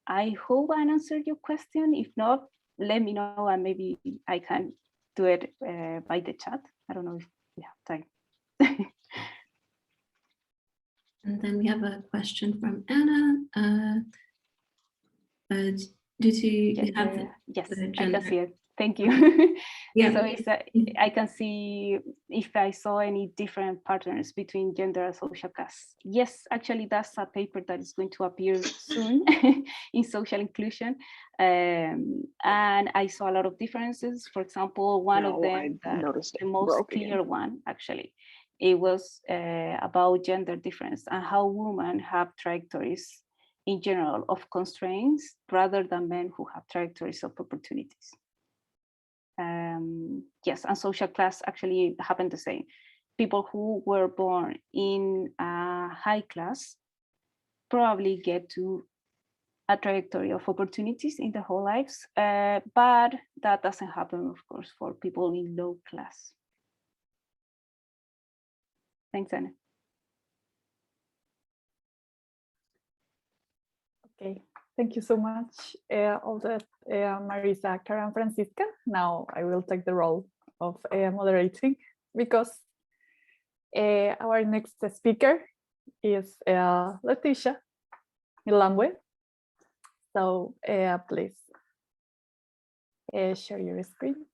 I hope I answered your question. If not, let me know and maybe I can do it by the chat. I don't know if we have time. And then we have a question from Anna. Did you have yes, the I gender? can see it. Thank you. Yeah. So it's I can see if I saw any different patterns between gender and social class. Yes, actually, that's a paper that is going to appear soon in social inclusion. And I saw a lot of differences. For example, one of them, the most clear one, actually, it was about gender difference and how women have trajectories in general of constraints rather than men who have trajectories of opportunities. Yes, and social class actually happened the same. People who were born in a high class probably get to a trajectory of opportunities in their whole lives, but that doesn't happen, of course, for people in low class. Thanks, Anna. Okay, thank you so much, all that Marisa, Kara, and Francisca. Now I will take the role of moderating because our next speaker is Leticia Milambwe. So please share your screen.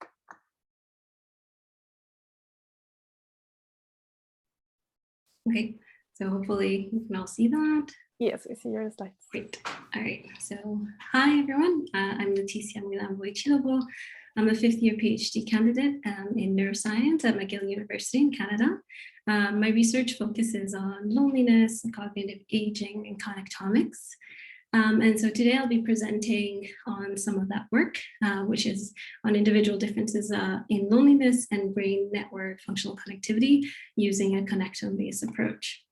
Okay, so hopefully you can all see that. Yes, we see your slides. Great. All right. So hi, everyone. I'm Leticia Milambwe Chilobo. I'm a fifth-year PhD candidate in neuroscience at McGill University in Canada. My research focuses on loneliness, cognitive aging, and connectomics. And so today I'll be presenting on some of that work, which is on individual differences in loneliness and brain network functional connectivity using a connectome-based approach.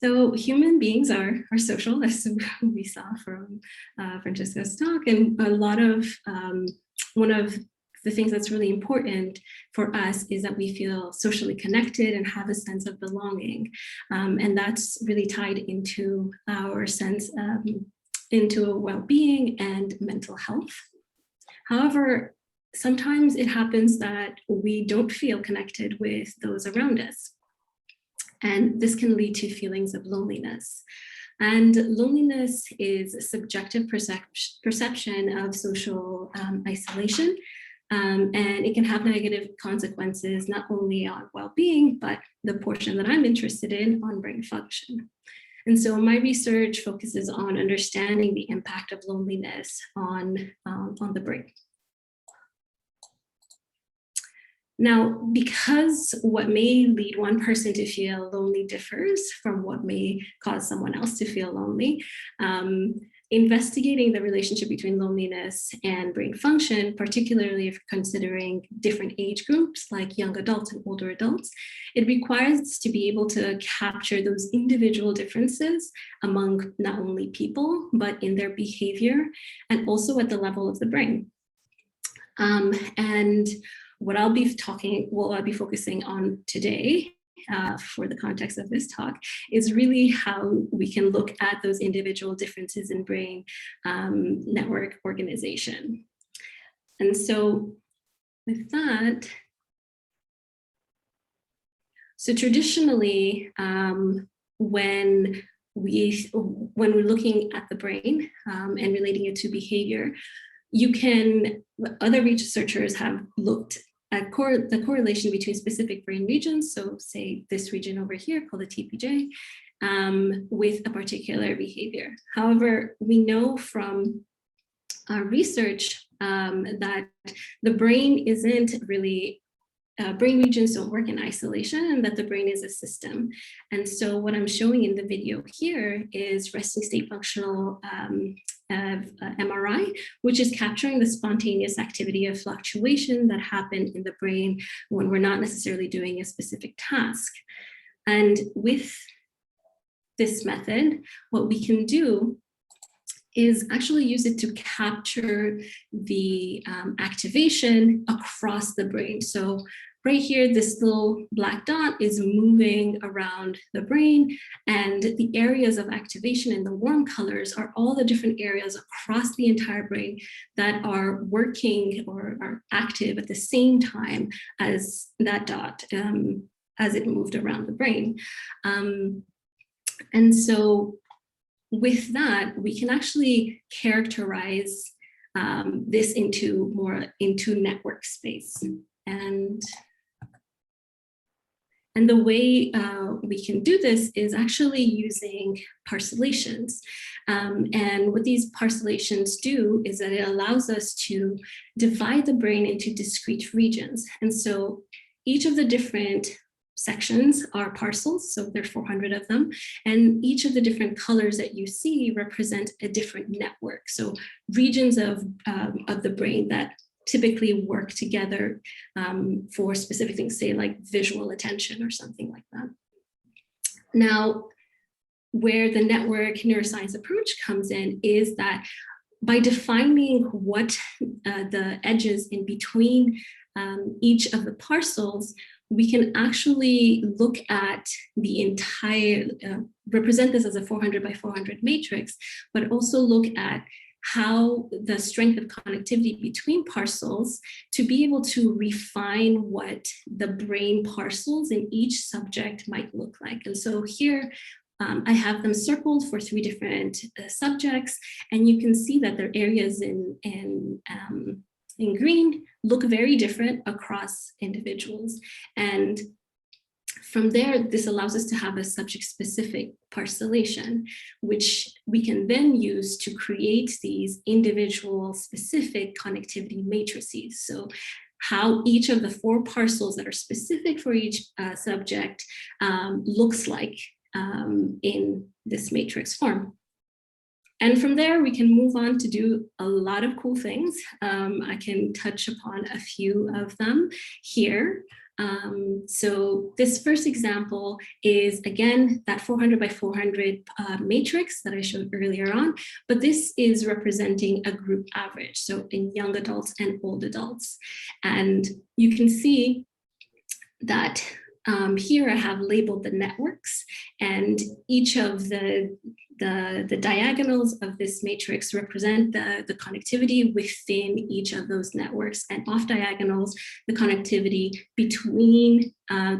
So human beings are social, as we saw from Francisco's talk, and a lot of one of the things that's really important for us is that we feel socially connected and have a sense of belonging, and that's really tied into our sense into well-being and mental health. However, sometimes it happens that we don't feel connected with those around us. And this can lead to feelings of loneliness. And loneliness is a subjective perception of social isolation. And it can have negative consequences, not only on well-being, but the portion that I'm interested in on brain function. And so my research focuses on understanding the impact of loneliness on the brain. Now, because what may lead one person to feel lonely differs from what may cause someone else to feel lonely, investigating the relationship between loneliness and brain function, particularly if considering different age groups like young adults and older adults, it requires us to be able to capture those individual differences among not only people, but in their behavior and also at the level of the brain. And what I'll be focusing on today for the context of this talk is really how we can look at those individual differences in brain network organization. And so with that, so traditionally, when we're looking at the brain and relating it to behavior, other researchers have looked at the correlation between specific brain regions, so say this region over here called the TPJ, with a particular behavior. However, we know from our research that the brain isn't really brain regions don't work in isolation and that the brain is a system. And so what I'm showing in the video here is resting state functional MRI, which is capturing the spontaneous activity of fluctuation that happen in the brain when we're not necessarily doing a specific task. And with this method, what we can do is actually use it to capture the activation across the brain. So right here, this little black dot is moving around the brain, and the areas of activation in the warm colors are all the different areas across the entire brain that are working or are active at the same time as that dot as it moved around the brain. And so with that, we can actually characterize this into network space. And the way we can do this is actually using parcellations. And what these parcellations do is that it allows us to divide the brain into discrete regions. And so each of the different sections are parcels, so there are 400 of them, and each of the different colors that you see represent a different network. So regions of the brain that typically work together for specific things, say like visual attention or something like that. Now, where the network neuroscience approach comes in is that by defining what the edges in between each of the parcels, we can actually look at the entire, represent this as a 400 by 400 matrix, but also look at how the strength of connectivity between parcels to be able to refine what the brain parcels in each subject might look like. And so here, I have them circled for 3 different subjects, and you can see that their areas in green look very different across individuals. And from there, this allows us to have a subject-specific parcellation, which we can then use to create these individual specific connectivity matrices. So how each of the 4 parcels that are specific for each subject looks like in this matrix form. And from there, we can move on to do a lot of cool things. I can touch upon a few of them here. So this first example is, again, that 400 by 400 matrix that I showed earlier on, but this is representing a group average, so in young adults and old adults. And you can see that here I have labeled the networks, and each of the diagonals of this matrix represent the connectivity within each of those networks, and off diagonals, the connectivity between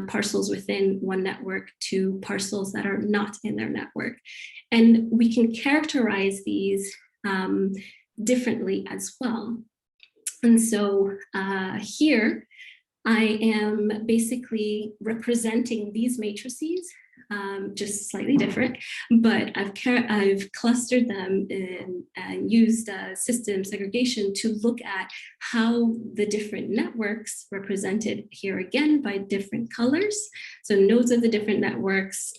parcels within one network to parcels that are not in their network. And we can characterize these differently as well. And so here, I am basically representing these matrices, just slightly different, but I've clustered them and used system segregation to look at how the different networks, represented here again by different colors, so nodes of the different networks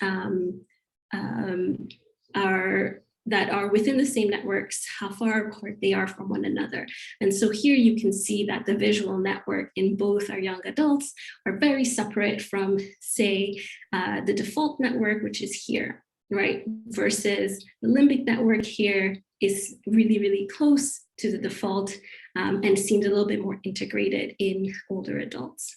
that are within the same networks, how far apart they are from one another. And so here you can see that the visual network in both our young adults are very separate from, say, the default network, which is here, right? Versus the limbic network here is really, really close to the default and seems a little bit more integrated in older adults.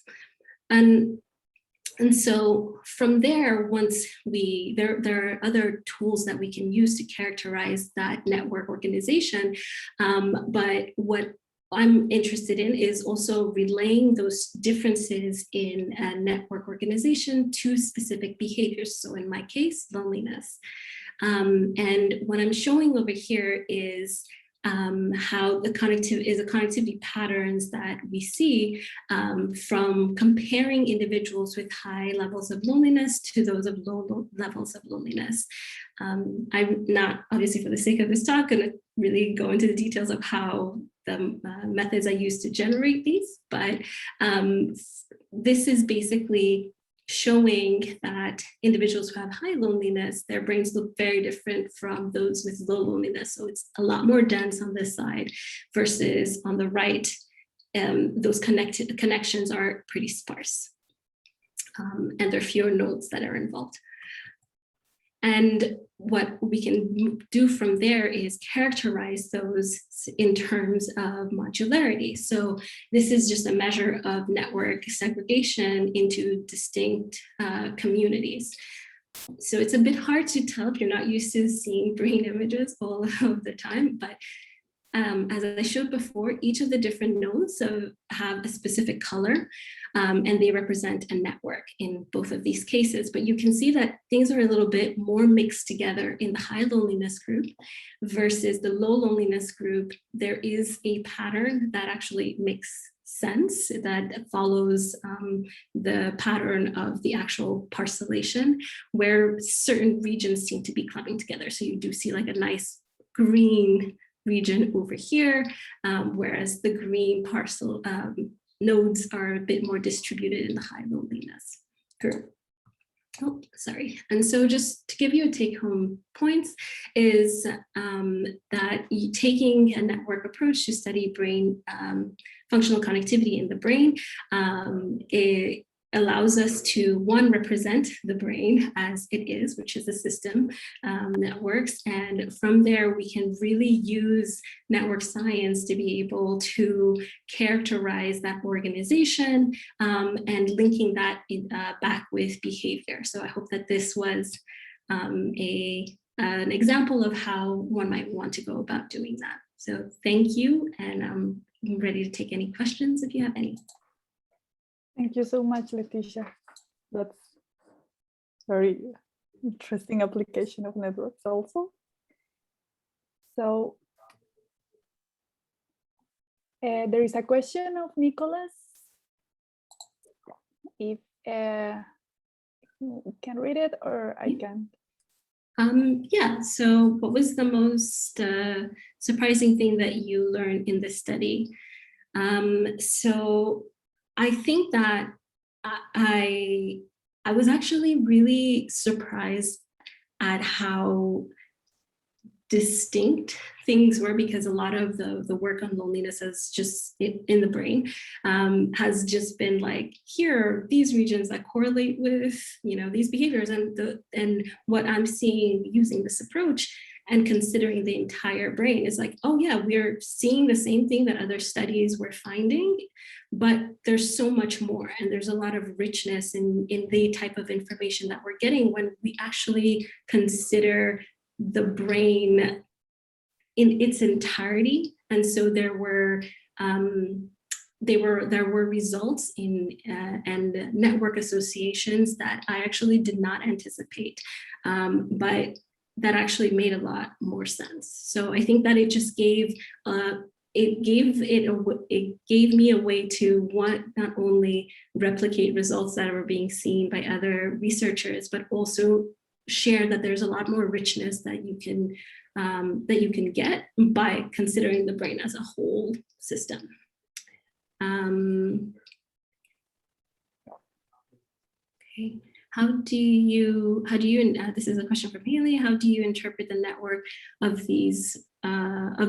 And so from there, once there are other tools that we can use to characterize that network organization. But what I'm interested in is also relaying those differences in a network organization to specific behaviors. So in my case, loneliness. And what I'm showing over here is how the connectivity patterns that we see from comparing individuals with high levels of loneliness to those of low levels of loneliness. I'm not, obviously for the sake of this talk, going to really go into the details of how the methods I use to generate these, but this is basically showing that individuals who have high loneliness, their brains look very different from those with low loneliness. So it's a lot more dense on this side versus on the right, those connections are pretty sparse. And there are fewer nodes that are involved. And what we can do from there is characterize those in terms of modularity. So this is just a measure of network segregation into distinct communities. So it's a bit hard to tell if you're not used to seeing brain images all of the time, but as I showed before, each of the different nodes have a specific color, and they represent a network in both of these cases. But you can see that things are a little bit more mixed together in the high loneliness group versus the low loneliness group. There is a pattern that actually makes sense, that follows the pattern of the actual parcellation, where certain regions seem to be clumping together. So you do see like a nice green region over here, whereas the green parcel nodes are a bit more distributed in the high loneliness group. Oh, sorry. And so just to give you a take-home points is that taking a network approach to study brain functional connectivity in the brain, it allows us to, one, represent the brain as it is, which is a system that works. And from there, we can really use network science to be able to characterize that organization and linking that back with behavior. So I hope that this was an example of how one might want to go about doing that. So thank you, and I'm ready to take any questions if you have any. Thank you so much, Leticia. That's very interesting application of networks also. So there is a question of Nicholas. If you can read it or I can. Yeah, so what was the most surprising thing that you learned in this study? So I think that I was actually really surprised at how distinct things were, because a lot of the work on loneliness has just in the brain has just been like, here are these regions that correlate with, you know, these behaviors, and what I'm seeing using this approach and considering the entire brain is like, oh yeah, we're seeing the same thing that other studies were finding, but there's so much more, and there's a lot of richness in the type of information that we're getting when we actually consider the brain in its entirety. And so there were results in and network associations that I actually did not anticipate, but that actually made a lot more sense. So I think that it just gave it gave me a way to not only replicate results that were being seen by other researchers, but also share that there's a lot more richness that you can get by considering the brain as a whole system. Okay. How do you, this is a question for Haley, how do you interpret the network of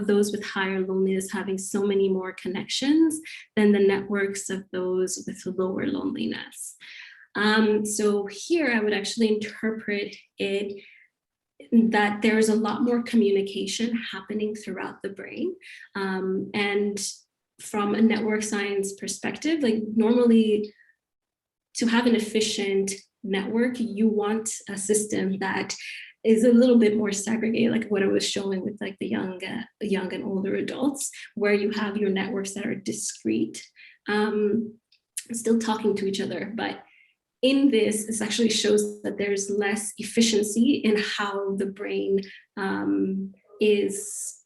those with higher loneliness having so many more connections than the networks of those with lower loneliness? So here I would actually interpret it that there's a lot more communication happening throughout the brain. And from a network science perspective, like normally to have an efficient network, you want a system that is a little bit more segregated, like what I was showing with like the young and older adults, where you have your networks that are discrete, still talking to each other. But in this actually shows that there's less efficiency in how the brain is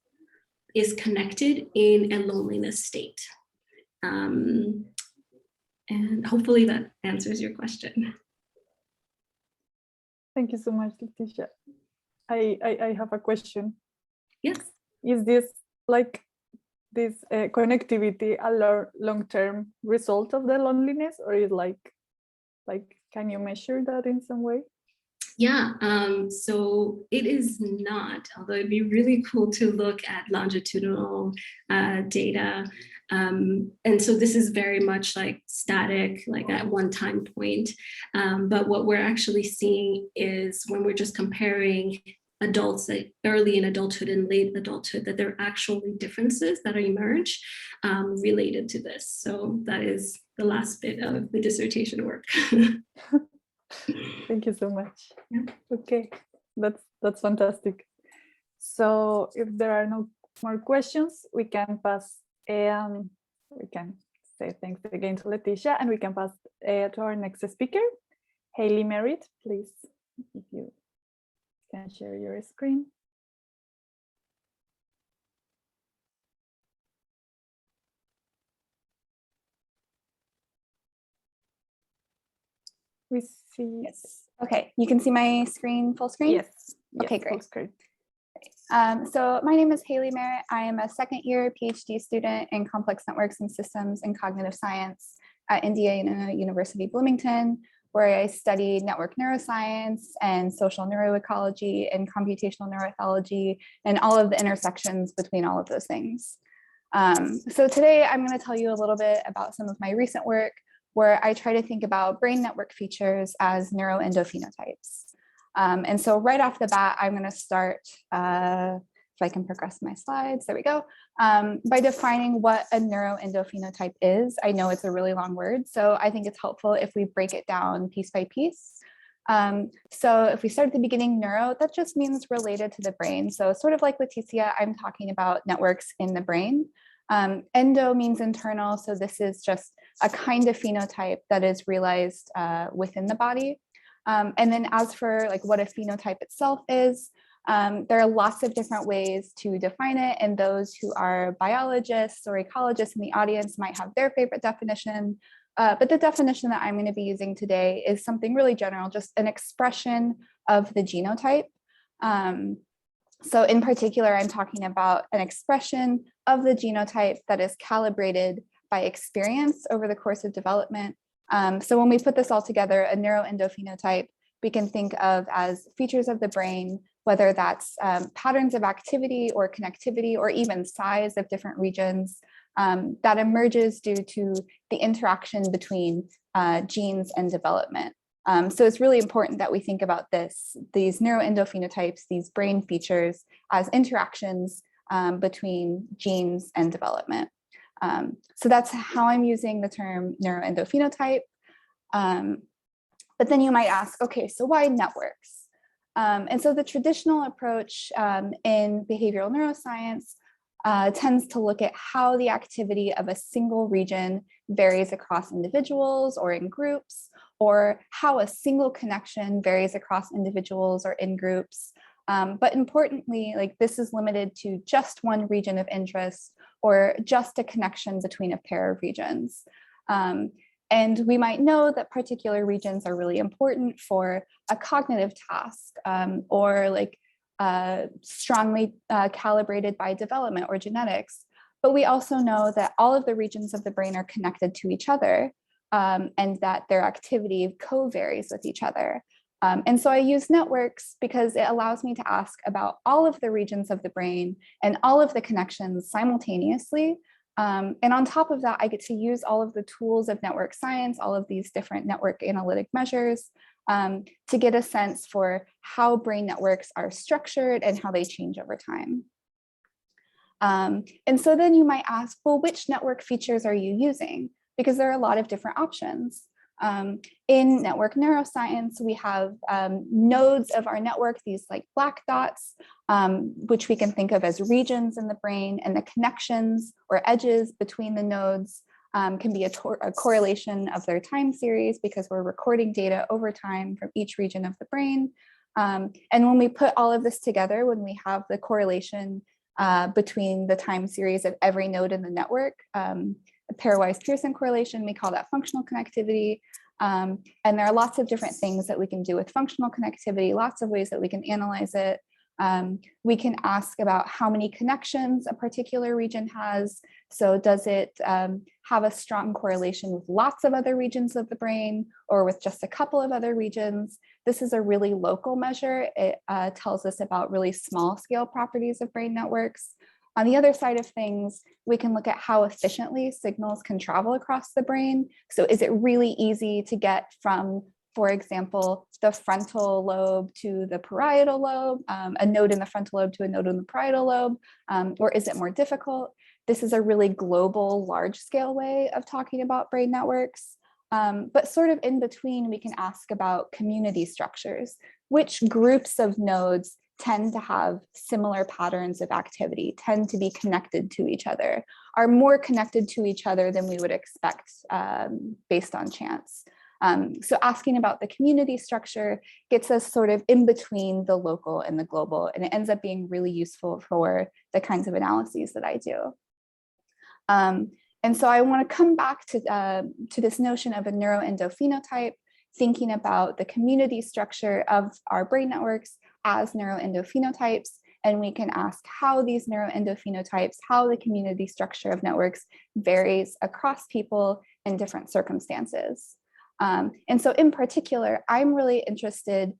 is connected in a loneliness state. And hopefully that answers your question. Thank you so much, Leticia. I have a question. Yes. Is this like this connectivity a long-term result of the loneliness, or is like can you measure that in some way? Yeah, so it is not, although it'd be really cool to look at longitudinal data. And so this is very much like static, like at one time point. But what we're actually seeing is when we're just comparing adults early in adulthood and late adulthood, that there are actually differences that emerge related to this. So that is the last bit of the dissertation work. Thank you so much. Yeah. Okay, that's fantastic. So if there are no more questions, we can pass. We can say thanks again to Leticia, and we can pass to our next speaker, Haley Merritt. Please, if you can share your screen. We see. Yes. Okay, you can see my screen, full screen? Yes. Okay, yes, great. full screen. So my name is Haley Merritt. I am a second year PhD student in complex networks and systems and cognitive science at Indiana University Bloomington, where I study network neuroscience and social neuroecology and computational neuroethology and all of the intersections between all of those things. So today I'm going to tell you a little bit about some of my recent work where I try to think about brain network features as neuroendophenotypes. And so right off the bat, I'm going to start, if I can progress my slides, there we go, by defining what a neuroendophenotype is. I know it's a really long word, so I think it's helpful if we break it down piece by piece. So if we start at the beginning, neuro, that just means related to the brain. So sort of like Leticia, I'm talking about networks in the brain. Endo means internal, so this is just a kind of phenotype that is realized within the body. And then as for like what a phenotype itself is, there are lots of different ways to define it, and those who are biologists or ecologists in the audience might have their favorite definition. But the definition that I'm going to be using today is something really general, just an expression of the genotype. So in particular, I'm talking about an expression of the genotype that is calibrated by experience over the course of development. So when we put this all together, a neuroendophenotype, we can think of as features of the brain, whether that's patterns of activity or connectivity or even size of different regions that emerges due to the interaction between genes and development. So it's really important that we think about these neuroendophenotypes, these brain features as interactions between genes and development. So that's how I'm using the term neuroendophenotype. But then you might ask, okay, so why networks? And so the traditional approach in behavioral neuroscience tends to look at how the activity of a single region varies across individuals or in groups, or how a single connection varies across individuals or in groups. But importantly, like this is limited to just one region of interest or just a connection between a pair of regions. And we might know that particular regions are really important for a cognitive task or like strongly calibrated by development or genetics. But we also know that all of the regions of the brain are connected to each other and that their activity co-varies with each other. And so I use networks because it allows me to ask about all of the regions of the brain and all of the connections simultaneously. And on top of that, I get to use all of the tools of network science, all of these different network analytic measures to get a sense for how brain networks are structured and how they change over time. And so then you might ask, well, which network features are you using? Because there are a lot of different options. In network neuroscience, we have nodes of our network, these like black dots, which we can think of as regions in the brain, and the connections or edges between the nodes can be a correlation of their time series because we're recording data over time from each region of the brain. And when we put all of this together, when we have the correlation between the time series of every node in the network. A pairwise Pearson correlation, we call that functional connectivity. And there are lots of different things that we can do with functional connectivity, lots of ways that we can analyze it. We can ask about how many connections a particular region has. So does it have a strong correlation with lots of other regions of the brain or with just a couple of other regions? This is a really local measure. It tells us about really small scale properties of brain networks. On the other side of things, we can look at how efficiently signals can travel across the brain. So is it really easy to get from, for example, the frontal lobe to the parietal lobe, a node in the frontal lobe to a node in the parietal lobe, or is it more difficult? This is a really global, large scale way of talking about brain networks. But sort of in between, we can ask about community structures. Which groups of nodes tend to have similar patterns of activity, tend to be connected to each other, are more connected to each other than we would expect based on chance. So asking about the community structure gets us sort of in between the local and the global, and it ends up being really useful for the kinds of analyses that I do. And so I want to come back to this notion of a neuroendophenotype, thinking about the community structure of our brain networks as neuroendophenotypes. And we can ask how these neuroendophenotypes, how the community structure of networks varies across people in different circumstances. And so in particular, I'm really interested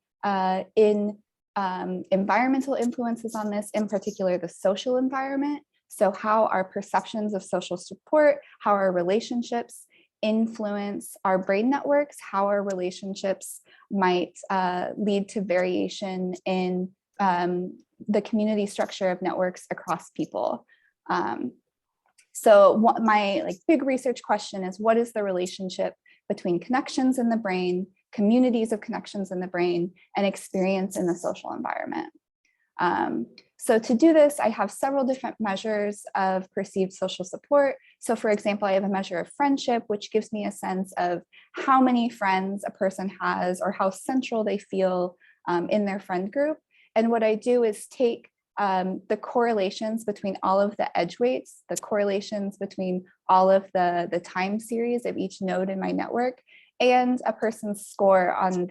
in environmental influences on this, in particular, the social environment. So how our perceptions of social support, how our relationships influence our brain networks, how our relationships might lead to variation in the community structure of networks across people. So my big research question is, what is the relationship between connections in the brain, communities of connections in the brain, and experience in the social environment? So to do this, I have several different measures of perceived social support. So for example, I have a measure of friendship, which gives me a sense of how many friends a person has or how central they feel in their friend group. And what I do is take the correlations between all of the edge weights, the correlations between all of the time series of each node in my network, and a person's score on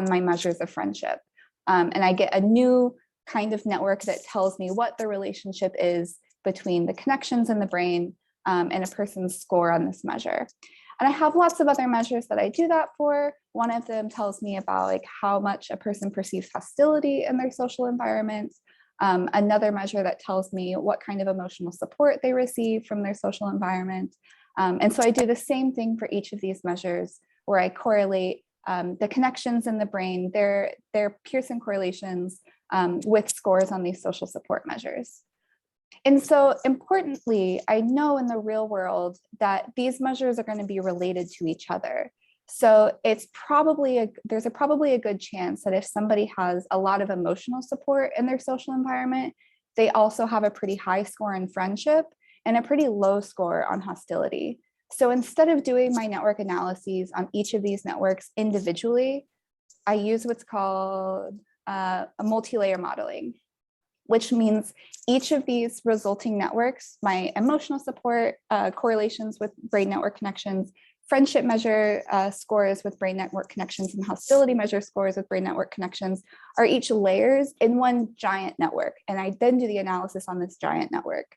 my measures of friendship. And I get a new kind of network that tells me what the relationship is between the connections in the brain and a person's score on this measure. And I have lots of other measures that I do that for. One of them tells me about how much a person perceives hostility in their social environment. Another measure that tells me what kind of emotional support they receive from their social environment. And so I do the same thing for each of these measures, where I correlate the connections in the brain, their Pearson correlations with scores on these social support measures. And so importantly, I know in the real world that these measures are going to be related to each other. So it's there's probably a good chance that if somebody has a lot of emotional support in their social environment, they also have a pretty high score in friendship and a pretty low score on hostility. So instead of doing my network analyses on each of these networks individually, I use what's called a multi-layer modeling, which means each of these resulting networks, my emotional support correlations with brain network connections, friendship measure scores with brain network connections, and hostility measure scores with brain network connections are each layers in one giant network. And I then do the analysis on this giant network.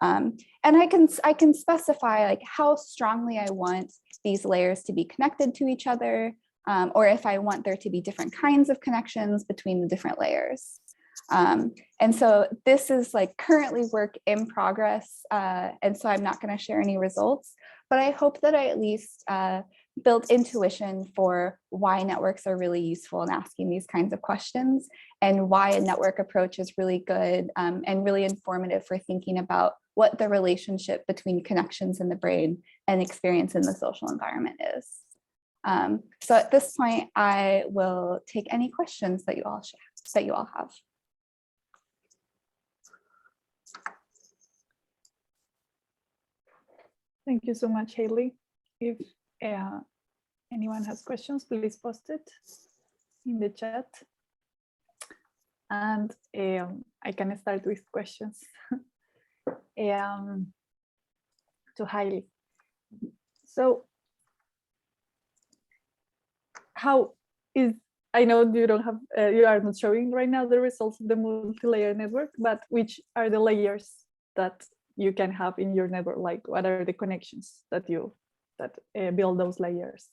And I can specify how strongly I want these layers to be connected to each other, or if I want there to be different kinds of connections between the different layers. And so this is currently work in progress. And so I'm not going to share any results, but I hope that I at least built intuition for why networks are really useful in asking these kinds of questions, and why a network approach is really good and really informative for thinking about what the relationship between connections in the brain and experience in the social environment is. So at this point, I will take any questions that you all have. Thank you so much, Haley. If anyone has questions, please post it in the chat. And I can start with questions to Hailey. So how is, I know you don't have, you are not showing right now the results of the multi-layer network, but which are the layers that you can have in your network? Like, what are the connections that build those layers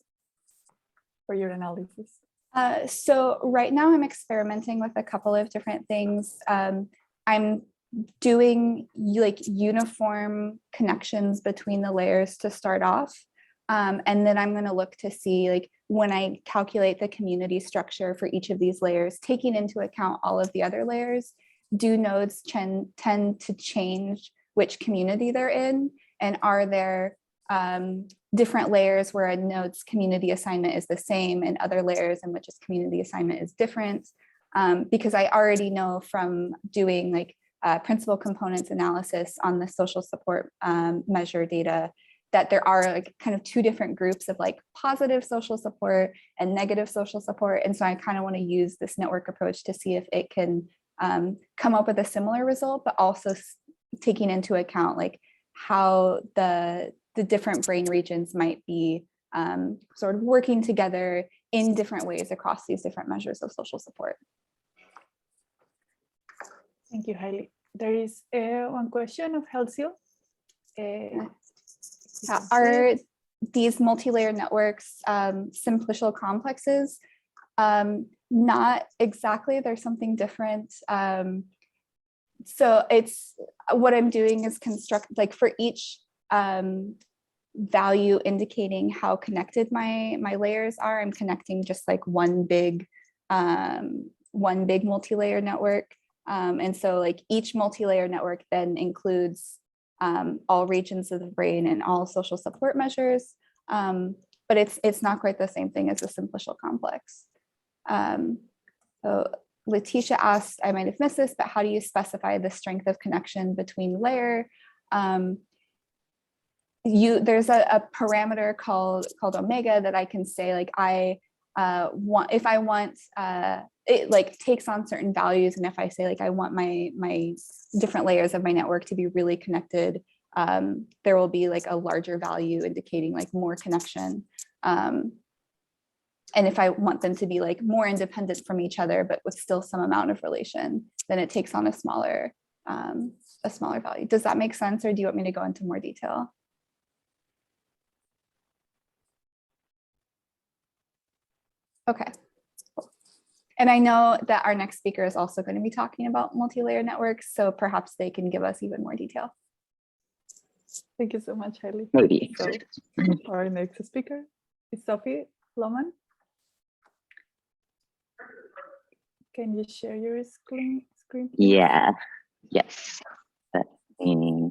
for your analysis? So right now I'm experimenting with a couple of different things. I'm doing like uniform connections between the layers to start off. And then I'm going to look to see, like, when I calculate the community structure for each of these layers, taking into account all of the other layers, do nodes tend to change which community they're in? And are there different layers where a node's community assignment is the same and other layers in which its community assignment is different? Because I already know from doing like principal components analysis on the social support measure data that there are like kind of two different groups of like positive social support and negative social support. And so I kind of want to use this network approach to see if it can come up with a similar result, but also taking into account like how the different brain regions might be sort of working together in different ways across these different measures of social support. Thank you, Hailey. There is one question of Helcio. Are these multi-layer networks simplicial complexes? Not exactly, there's something different. So it's, what I'm doing is construct, like for each value indicating how connected my layers are, I'm connecting just like one big multi-layer network. And so like each multi-layer network then includes all regions of the brain and all social support measures. But it's not quite the same thing as a simplicial complex. So Letitia asked, I might have missed this, but how do you specify the strength of connection between layer? There's a parameter called omega that I can say, like, if I want, it like takes on certain values. And if I say like, I want my different layers of my network to be really connected, there will be like a larger value indicating like more connection. And if I want them to be like more independent from each other, but with still some amount of relation, then it takes on a smaller value. Does that make sense? Or do you want me to go into more detail? Okay. And I know that our next speaker is also going to be talking about multi-layer networks, so perhaps they can give us even more detail. Thank you so much, Hailey. Maybe. So our next speaker is Sophie Lohman. Can you share your screen? Please? Yeah. Yes. Let me...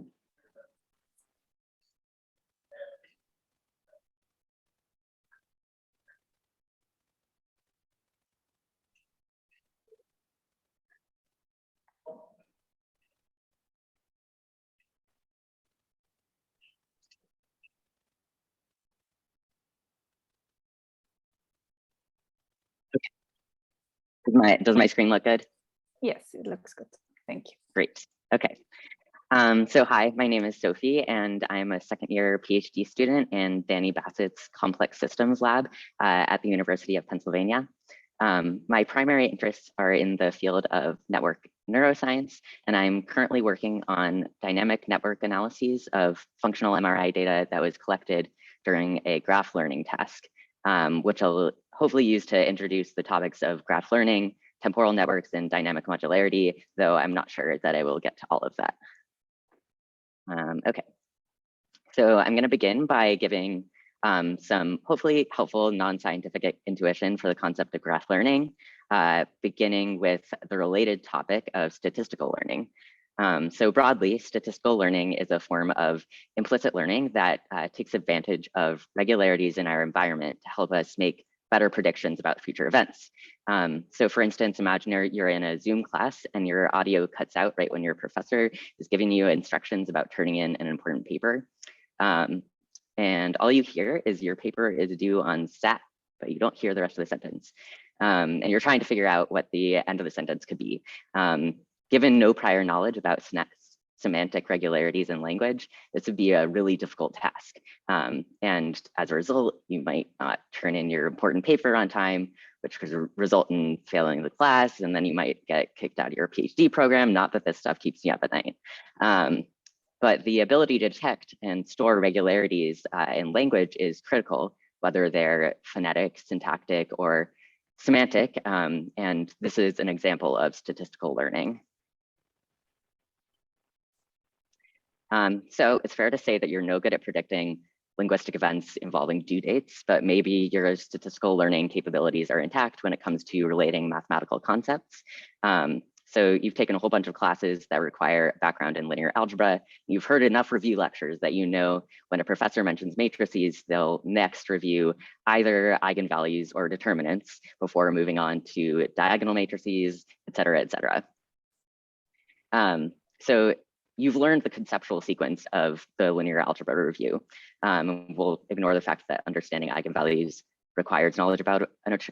Does my screen look good? Yes, it looks good. Thank you. Great. Okay. So hi, my name is Sophie, and I'm a second-year PhD student in Danny Bassett's Complex Systems Lab at the University of Pennsylvania. My primary interests are in the field of network neuroscience, and I'm currently working on dynamic network analyses of functional MRI data that was collected during a graph learning task, which I'll hopefully use to introduce the topics of graph learning, temporal networks, and dynamic modularity, though I'm not sure that I will get to all of that. Okay, so I'm going to begin by giving some hopefully helpful non-scientific intuition for the concept of graph learning, beginning with the related topic of statistical learning. So broadly, statistical learning is a form of implicit learning that takes advantage of regularities in our environment to help us make better predictions about future events. So for instance, imagine you're in a Zoom class and your audio cuts out right when your professor is giving you instructions about turning in an important paper. And all you hear is your paper is due on SAT, but you don't hear the rest of the sentence. And you're trying to figure out what the end of the sentence could be. Given no prior knowledge about semantic regularities in language, this would be a really difficult task. And as a result, you might not turn in your important paper on time, which could result in failing the class, and then you might get kicked out of your PhD program. Not that this stuff keeps me up at night. But the ability to detect and store regularities in language is critical, whether they're phonetic, syntactic, or semantic. And this is an example of statistical learning. So it's fair to say that you're no good at predicting linguistic events involving due dates, but maybe your statistical learning capabilities are intact when it comes to relating mathematical concepts. So you've taken a whole bunch of classes that require a background in linear algebra. You've heard enough review lectures that you know when a professor mentions matrices, they'll next review either eigenvalues or determinants before moving on to diagonal matrices, et cetera, et cetera. So you've learned the conceptual sequence of the linear algebra review. We'll ignore the fact that understanding eigenvalues requires knowledge about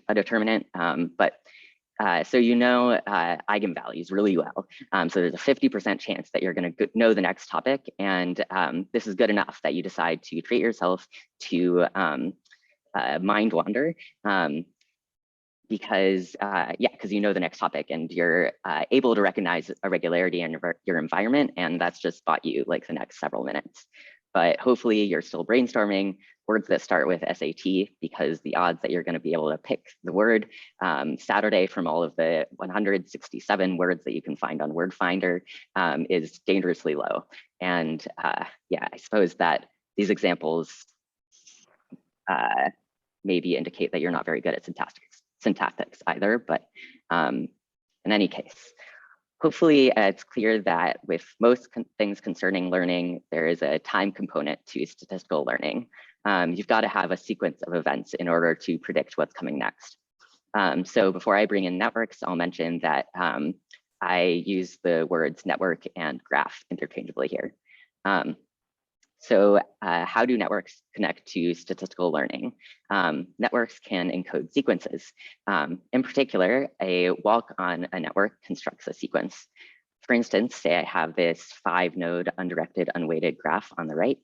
a determinant, so you know eigenvalues really well. So there's a 50% chance that you're going to know the next topic, and this is good enough that you decide to treat yourself to mind wander. Because you know the next topic and you're able to recognize a regularity in your environment, and that's just bought you like the next several minutes. But hopefully you're still brainstorming words that start with SAT, because the odds that you're going to be able to pick the word Saturday from all of the 167 words that you can find on Word Finder is dangerously low. And I suppose that these examples maybe indicate that you're not very good at syntactics either, but in any case, hopefully it's clear that with most things concerning learning, there is a time component to statistical learning. You've got to have a sequence of events in order to predict what's coming next. So before I bring in networks, I'll mention that I use the words network and graph interchangeably here. So how do networks connect to statistical learning? Networks can encode sequences. In particular, a walk on a network constructs a sequence. For instance, say I have this 5-node undirected unweighted graph on the right.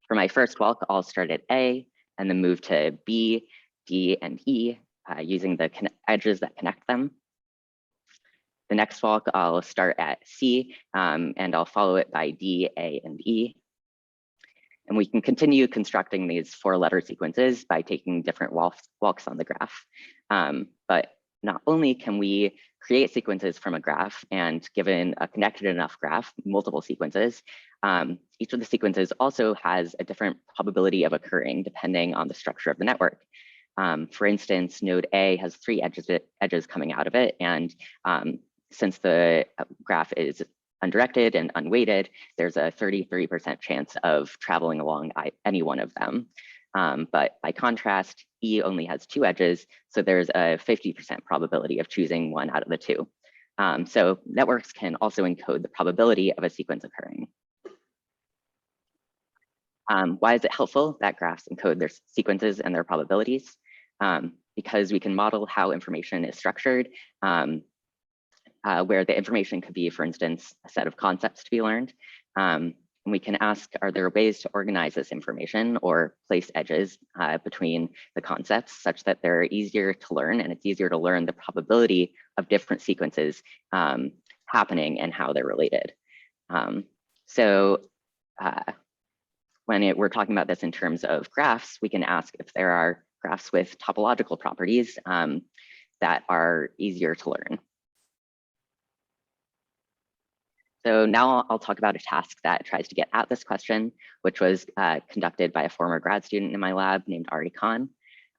For my first walk, I'll start at A and then move to B, D, and E using the edges that connect them. The next walk, I'll start at C and I'll follow it by D, A, and E. And we can continue constructing these 4-letter sequences by taking different walks on the graph. But not only can we create sequences from a graph, and given a connected enough graph, multiple sequences, each of the sequences also has a different probability of occurring depending on the structure of the network. For instance, node A has 3 edges coming out of it. And since the graph is undirected and unweighted, there's a 33% chance of traveling along any one of them. But by contrast, E only has 2 edges, so there's a 50% probability of choosing one out of the 2. So networks can also encode the probability of a sequence occurring. Why is it helpful that graphs encode their sequences and their probabilities? Because we can model how information is structured, where the information could be, for instance, a set of concepts to be learned. And we can ask, are there ways to organize this information or place edges between the concepts such that they're easier to learn, and it's easier to learn the probability of different sequences happening and how they're related. When we're talking about this in terms of graphs, we can ask if there are graphs with topological properties that are easier to learn. So now I'll talk about a task that tries to get at this question, which was conducted by a former grad student in my lab named Ari Khan.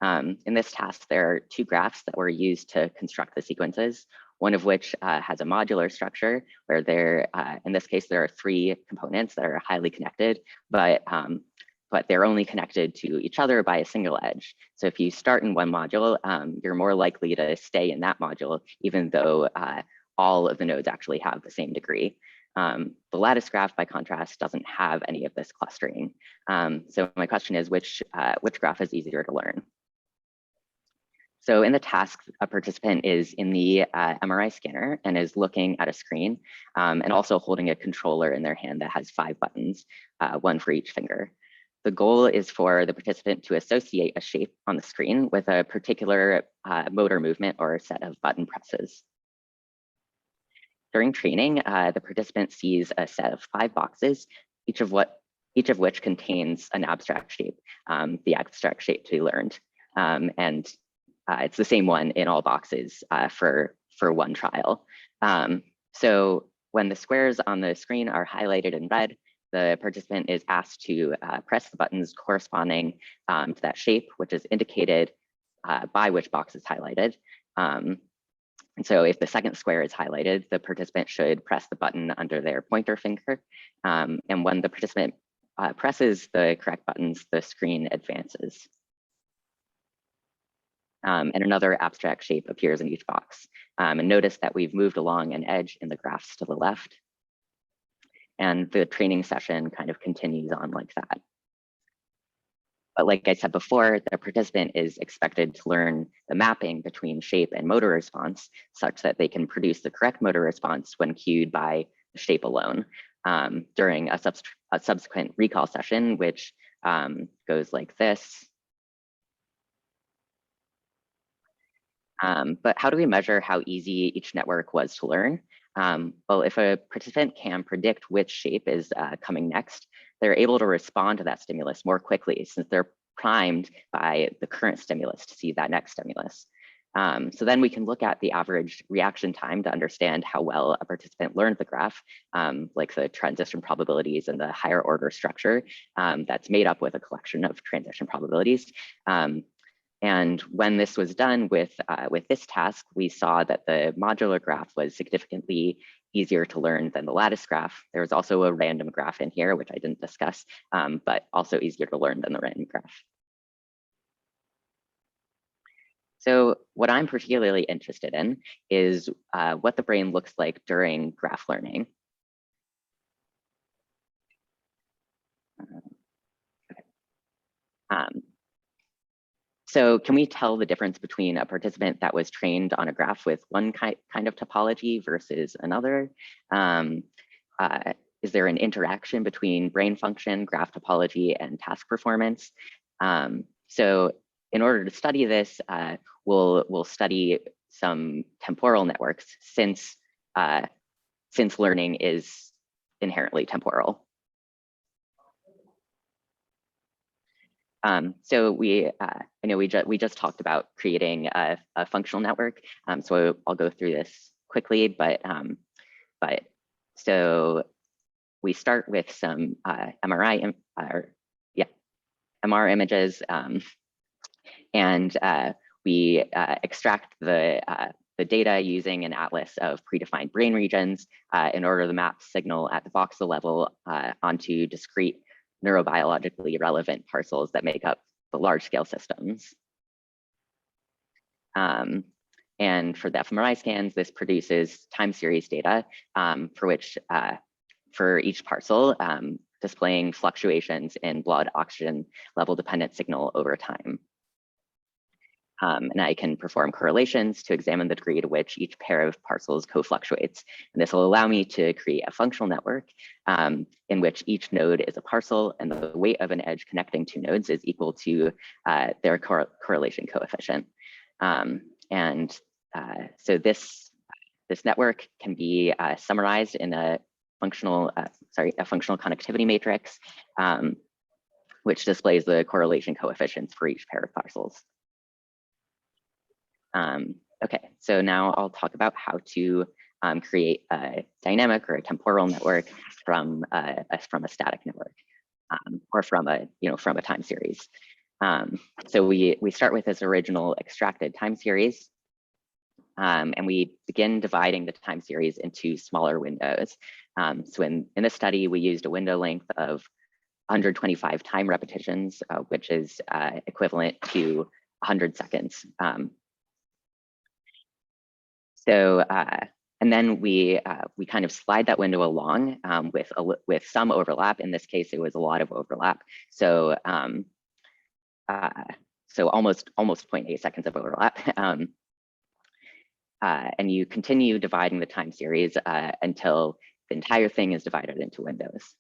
In this task, there are 2 graphs that were used to construct the sequences, one of which has a modular structure where in this case, there are 3 components that are highly connected, but they're only connected to each other by a single edge. So if you start in one module, you're more likely to stay in that module, even though all of the nodes actually have the same degree. The lattice graph, by contrast, doesn't have any of this clustering. So my question is, which graph is easier to learn? So in the task, a participant is in the MRI scanner and is looking at a screen and also holding a controller in their hand that has 5 buttons, 1 for each finger. The goal is for the participant to associate a shape on the screen with a particular motor movement or a set of button presses. During training, the participant sees a set of 5 boxes, each of which contains an abstract shape, the abstract shape to be learned. It's the same one in all boxes for one trial. So when the squares on the screen are highlighted in red, the participant is asked to press the buttons corresponding to that shape, which is indicated by which box is highlighted. And so if the second square is highlighted, the participant should press the button under their pointer finger. And when the participant presses the correct buttons, the screen advances. And another abstract shape appears in each box. And notice that we've moved along an edge in the graphs to the left. And the training session kind of continues on like that. But like I said before, the participant is expected to learn the mapping between shape and motor response such that they can produce the correct motor response when cued by the shape alone during a subsequent recall session, which goes like this. But how do we measure how easy each network was to learn? Well, if a participant can predict which shape is coming next, they're able to respond to that stimulus more quickly since they're primed by the current stimulus to see that next stimulus. So then we can look at the average reaction time to understand how well a participant learned the graph, like the transition probabilities and the higher order structure that's made up with a collection of transition probabilities. And when this was done with this task, we saw that the modular graph was significantly easier to learn than the lattice graph. There was also a random graph in here, which I didn't discuss, but also easier to learn than the random graph. So what I'm particularly interested in is what the brain looks like during graph learning. So can we tell the difference between a participant that was trained on a graph with one kind of topology versus another? Is there an interaction between brain function, graph topology, and task performance? So in order to study this, we'll study some temporal networks since learning is inherently temporal. So I know we just talked about creating a functional network. So I'll go through this quickly, but so we start with some MR images, and we extract the data using an atlas of predefined brain regions in order to map signal at the voxel level onto discrete neurobiologically relevant parcels that make up the large scale systems. And for the fMRI scans, this produces time series data for each parcel, displaying fluctuations in blood oxygen level dependent signal over time. And I can perform correlations to examine the degree to which each pair of parcels co-fluctuates. And this will allow me to create a functional network in which each node is a parcel and the weight of an edge connecting 2 nodes is equal to their correlation coefficient. So this network can be summarized in a functional connectivity matrix, which displays the correlation coefficients for each pair of parcels. Okay, so now I'll talk about how to create a dynamic or a temporal network from a static network, or from a time series. So we start with this original extracted time series, and we begin dividing the time series into smaller windows. So in this study, we used a window length of 125 time repetitions, which is equivalent to 100 seconds. And then we kind of slide that window along with some overlap. In this case, it was a lot of overlap. So so almost 0.8 seconds of overlap. And you continue dividing the time series until the entire thing is divided into windows.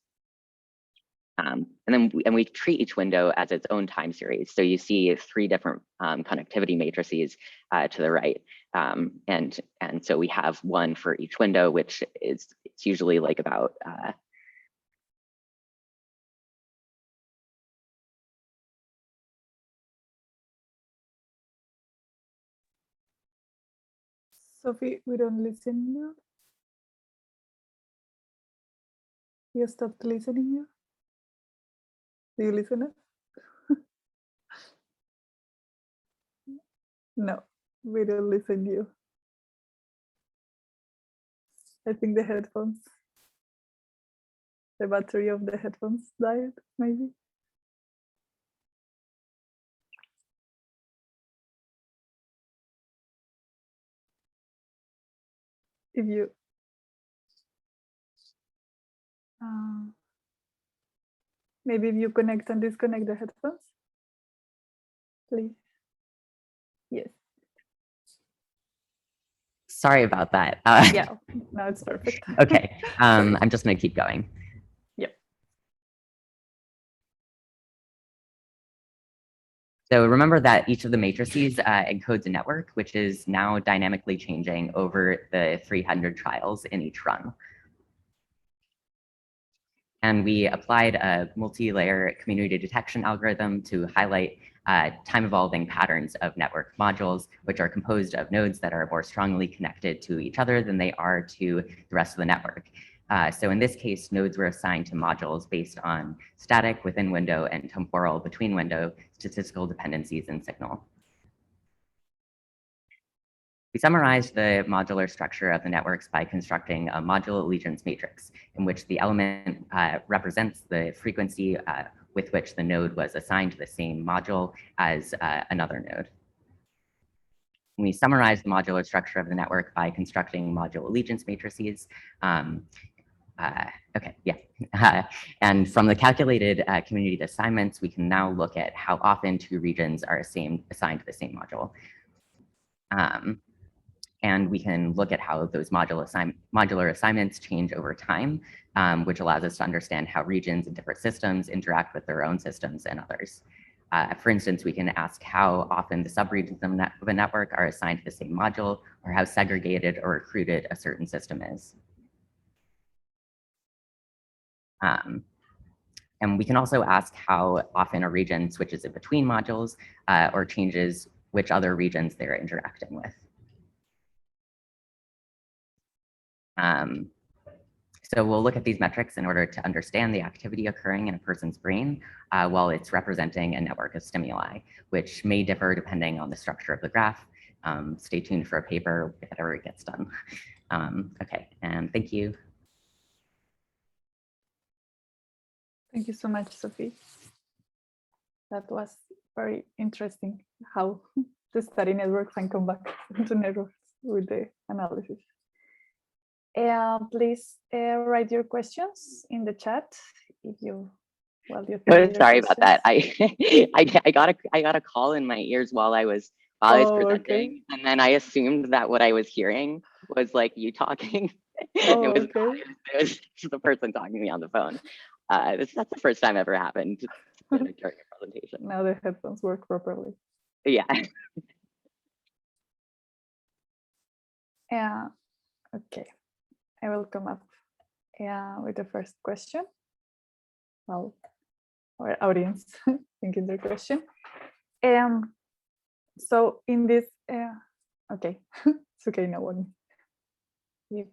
And then we treat each window as its own time series. So you see 3 different connectivity matrices to the right. And so we have one for each window, which is it's usually like about Sophie, we don't listen you. You stopped listening you. Do you listen us? No, we don't listen you. I think the battery of the headphones died, maybe. If you, maybe if you connect and disconnect the headphones, please. Yes. Sorry about that. Yeah, no, it's perfect. Okay, I'm just gonna keep going. Yep. So remember that each of the matrices encodes a network, which is now dynamically changing over the 300 trials in each run. And we applied a multi-layer community detection algorithm to highlight time-evolving patterns of network modules, which are composed of nodes that are more strongly connected to each other than they are to the rest of the network. So in this case, nodes were assigned to modules based on static within window and temporal between window statistical dependencies in signal. We summarized the modular structure of the networks by constructing a module allegiance matrix in which the element represents the frequency with which the node was assigned to the same module as another node. We summarized the modular structure of the network by constructing module allegiance matrices. Okay, yeah. And from the calculated community assignments, we can now look at how often 2 regions are assigned to the same module. And we can look at how those modular assignments change over time, which allows us to understand how regions in different systems interact with their own systems and others. For instance, we can ask how often the subregions of a network are assigned to the same module, or how segregated or recruited a certain system is. And we can also ask how often a region switches in between modules or changes which other regions they're interacting with. So we'll look at these metrics in order to understand the activity occurring in a person's brain while it's representing a network of stimuli, which may differ depending on the structure of the graph. Stay tuned for a paper whenever it gets done. Okay, and thank you. Thank you so much, Sophie. That was very interesting how to study networks and come back to networks with the analysis. Please write your questions in the chat if you. Well, you sorry about that. I got a call in my ears while I was presenting, okay. And then I assumed that what I was hearing was like you talking. Oh, it was the person talking to me on the phone. That's the first time ever happened during a presentation. Now the headphones work properly. Yeah. Yeah. Okay. I will come up with the first question. Well, our audience thinking their question. So in this, okay, it's okay, no one. You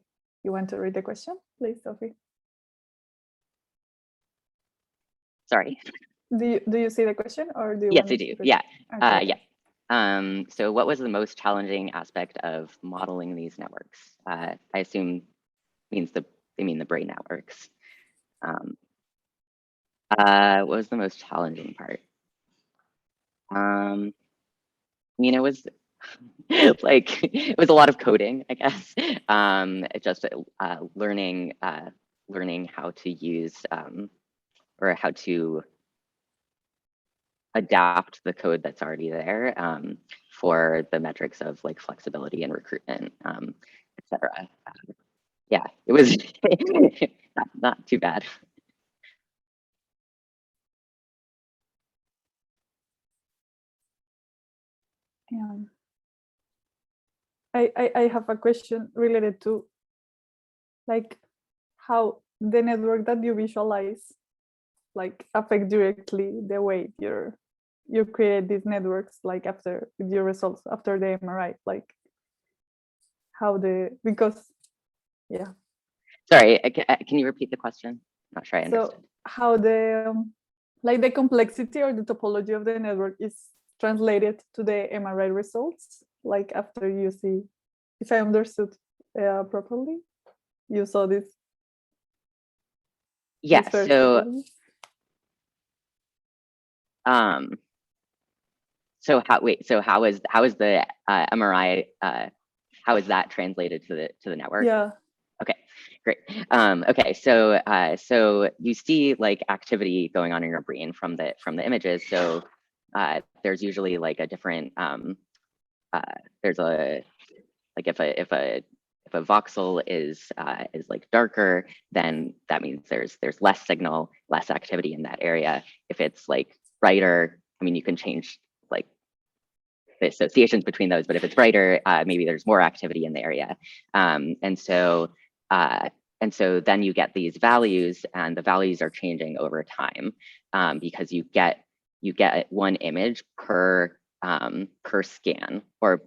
want to read the question, please, Sophie? Sorry. Do you see the question, or do you? Yes, I do. Yeah. Okay. Yeah. So what was the most challenging aspect of modeling these networks? I assume they mean the brain networks. What was the most challenging part? I mean, it was like it was a lot of coding, I guess. Just learning how to use or how to adapt the code that's already there for the metrics of like flexibility and recruitment, etc. Yeah, it was not too bad. I have a question related to like how the network that you visualize like affect directly the way you create these networks like after your results after the MRI, like how because yeah. Sorry, can you repeat the question? Not sure I understood. So how like the complexity or the topology of the network is translated to the MRI results, like after you see, if I understood properly, you saw this. Yeah, this so how is the MRI how is that translated to the network? Yeah. Okay, great. Okay, so you see like activity going on in your brain from the images. So there's usually like a different there's a like if a voxel is like darker, then that means there's less signal, less activity in that area. If it's like brighter, I mean, you can change like the associations between those, but if it's brighter, maybe there's more activity in the area. And so then you get these values, and the values are changing over time because you get one image per scan, or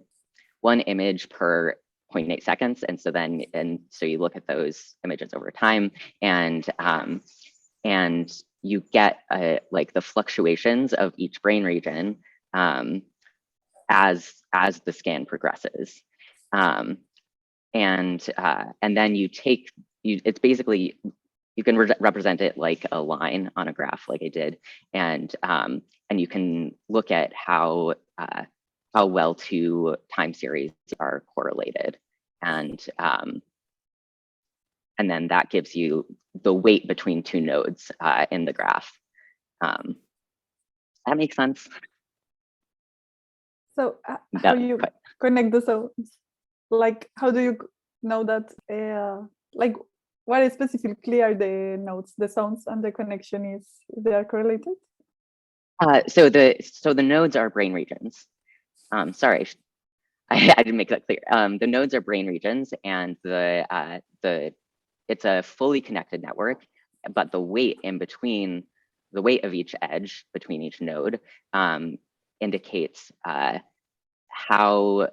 one image per 0.8 seconds. And so you look at those images over time, and you get like the fluctuations of each brain region as the scan progresses. And then it's basically, you can represent it like a line on a graph like I did. And you can look at how well two time series are correlated. And then that gives you the weight between two nodes in the graph. That makes sense? So how you connect the zones? Like, how do you know that, like, what specifically are the nodes, the sounds, and the connection is, they are correlated? So the nodes are brain regions. Sorry, I didn't make that clear. The nodes are brain regions, and it's a fully connected network, but the weight in between, the weight of each edge between each node indicates how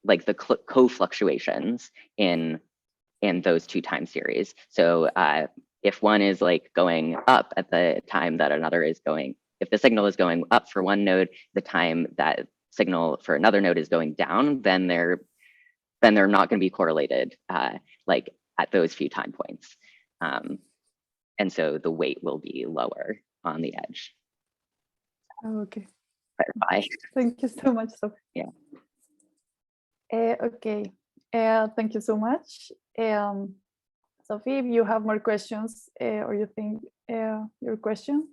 like the co-fluctuations in those two time series. So if one is like going up at the time that another is going, if the signal is going up for one node, the time that signal for another node is going down, then they're not going to be correlated like at those few time points. And so the weight will be lower on the edge. Oh, okay. Clarify. Thank you so much, Sophie. Yeah. Okay. Thank you so much. Sophie, if you have more questions or you think your questions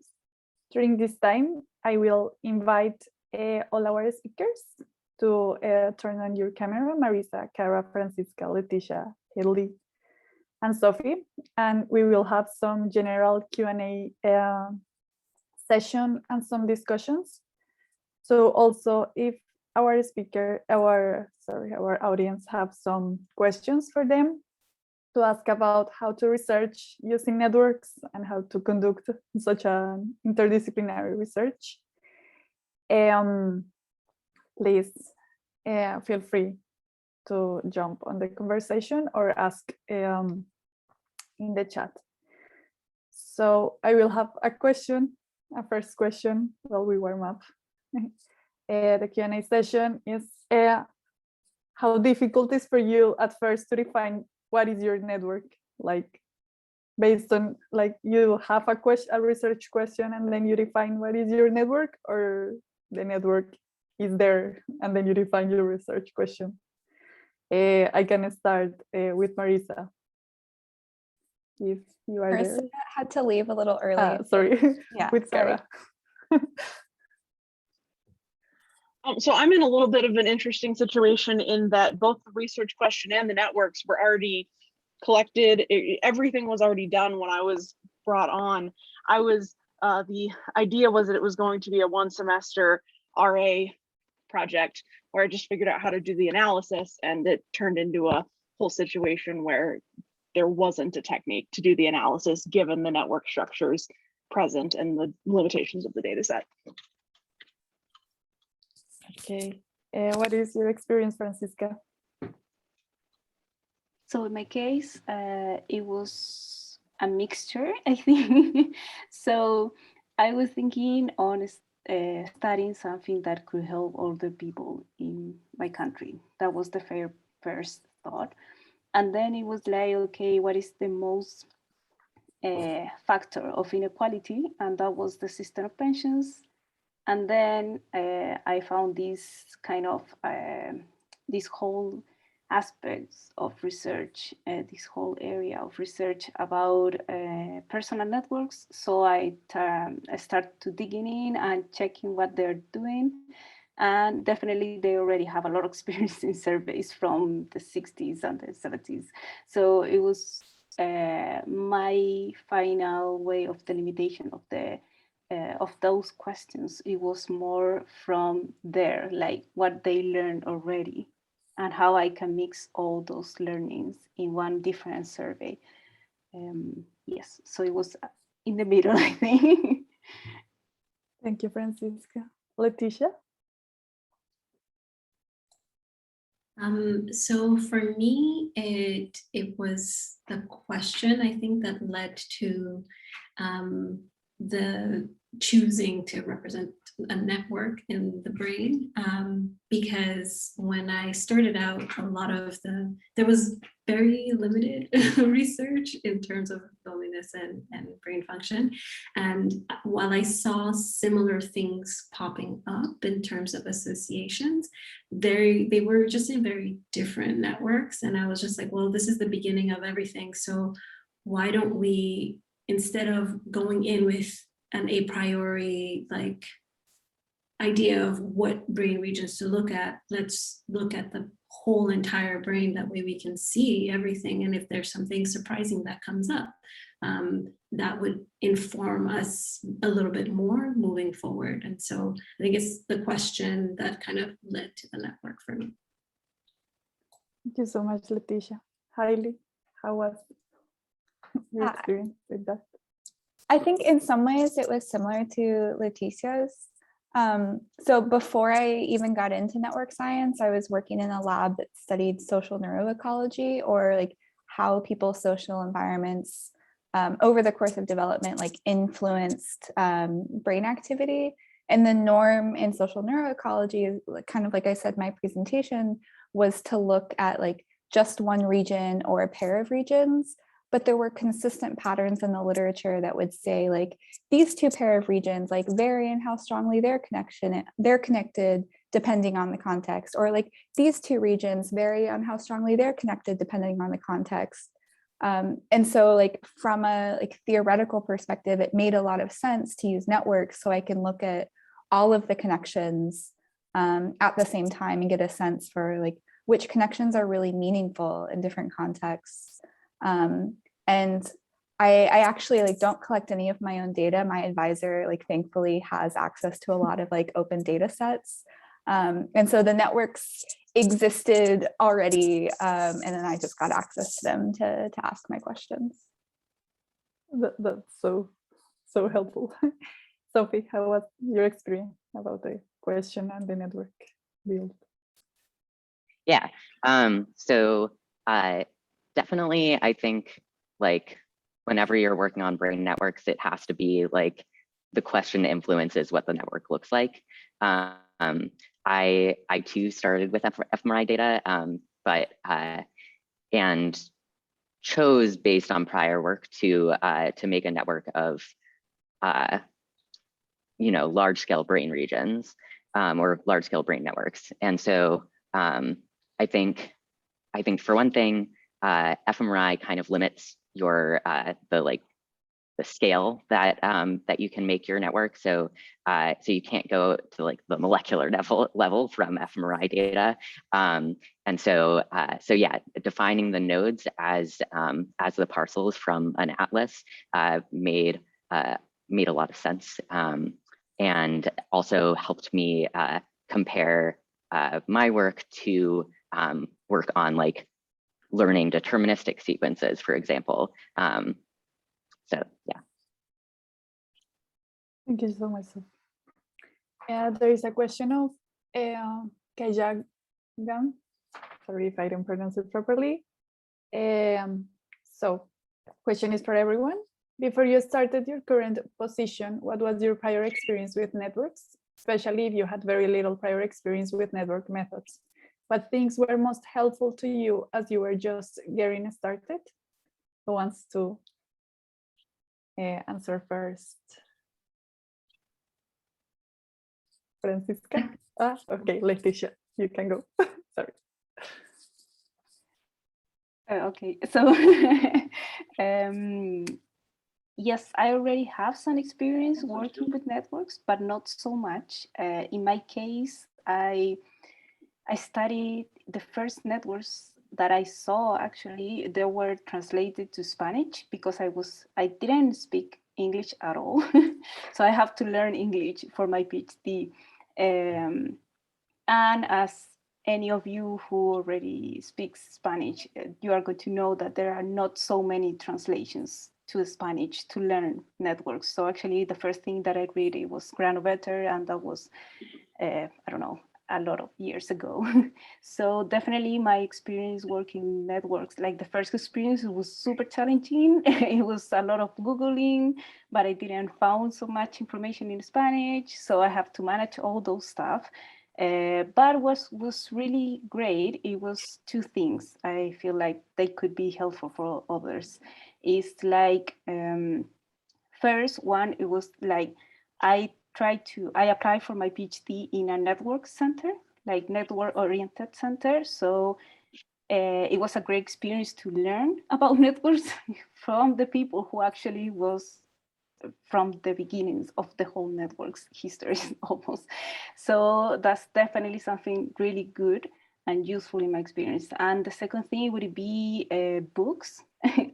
during this time, I will invite all our speakers to turn on your camera: Marisa, Cara, Francisca, Leticia, Haley, and Sophie. And we will have some general Q&A session and some discussions. So also, if our audience have some questions for them to ask about how to research using networks and how to conduct such an interdisciplinary research, please feel free to jump on the conversation or ask in the chat. So I will have a first question while we warm up. The Q&A session is, how difficult is for you at first to define what is your network? Like, based on, like, you have a research question and then you define what is your network, or the network is there and then you define your research question? I can start with Marisa, if you are Marisa there. had to leave a little early. Sorry, Yeah, with Cara. So I'm in a little bit of an interesting situation in that both the research question and the networks were already collected. Everything was already done when I was brought on. The idea was that it was going to be a 1-semester RA project where I just figured out how to do the analysis, and it turned into a whole situation where there wasn't a technique to do the analysis given the network structures present and the limitations of the data set. Okay. What is your experience, Francisca? So in my case, it was a mixture, I think. So I was thinking on studying something that could help older people in my country. That was the first thought. And then it was like, okay, what is the most factor of inequality? And that was the system of pensions. And then I found this kind of, this whole aspects of research, this whole area of research about personal networks. So I started to digging in and checking what they're doing. And definitely they already have a lot of experience in surveys from the 60s and the 70s. So it was my final way of the limitation of those questions. It was more from there, like what they learned already and how I can mix all those learnings in one different survey. Yes, so it was in the middle, I think. Thank you, Francisca. Leticia? So for me, it was the question, I think, that led to the choosing to represent a network in the brain, because when I started out, there was very limited research in terms of loneliness and brain function. And while I saw similar things popping up in terms of associations, they were just in very different networks. And I was just like, well, this is the beginning of everything. So why don't we, instead of going in with an a priori like idea of what brain regions to look at, let's look at the whole entire brain. That way we can see everything. And if there's something surprising that comes up, that would inform us a little bit more moving forward. And so I think it's the question that kind of led to the network for me. Thank you so much, Leticia. Hailey, how was your experience with that? I think in some ways it was similar to Leticia's. So before I even got into network science, I was working in a lab that studied social neuroecology, or like how people's social environments over the course of development like influenced brain activity. And the norm in social neuroecology is kind of like I said, my presentation was to look at like just one region or a pair of regions. But there were consistent patterns in the literature that would say like these two pair of regions like vary in how strongly they're connected depending on the context, or like these two regions vary on how strongly they're connected depending on the context. And so like from a like theoretical perspective, it made a lot of sense to use networks so I can look at all of the connections at the same time and get a sense for like which connections are really meaningful in different contexts. And I actually like don't collect any of my own data. My advisor like thankfully has access to a lot of like open data sets. And so the networks existed already, and then I just got access to them to ask my questions. That's so helpful. Sophie, how was your experience about the question and the network build? Yeah, so definitely I think like whenever you're working on brain networks, it has to be like the question influences what the network looks like. I too started with fMRI data, and chose based on prior work to make a network of large scale brain regions or large scale brain networks. And so I think for one thing, fMRI kind of limits your the like scale that that you can make your network. So so you can't go to like the molecular level from fMRI data. And so so yeah, defining the nodes as the parcels from an atlas made a lot of sense, and also helped me compare my work to work on like learning deterministic sequences, for example. So yeah. Thank you so much. There is a question of Kajagan. Sorry if I don't pronounce it properly. So, question is for everyone. Before you started your current position, what was your prior experience with networks? Especially if you had very little prior experience with network methods. What things were most helpful to you as you were just getting started? Who wants to answer first? Francisca? Okay, Leticia, you can go. Sorry. Okay, so yes, I already have some experience working with networks, but not so much. In my case, I studied the first networks that I saw. Actually, they were translated to Spanish because I didn't speak English at all, so I have to learn English for my PhD. And as any of you who already speaks Spanish, you are going to know that there are not so many translations to Spanish to learn networks. So actually the first thing that I read, it was Granovetter, and that was, I don't know, a lot of years ago. So definitely my experience working networks, like the first experience was super challenging. It was a lot of Googling, but I didn't found so much information in Spanish. So I have to manage all those stuff. But was really great. It was two things I feel like they could be helpful for others. It's like, first one, it was like, I applied for my PhD in a network center, like network oriented center. So it was a great experience to learn about networks from the people who actually was from the beginnings of the whole network's history almost. So that's definitely something really good and useful in my experience. And the second thing would be books.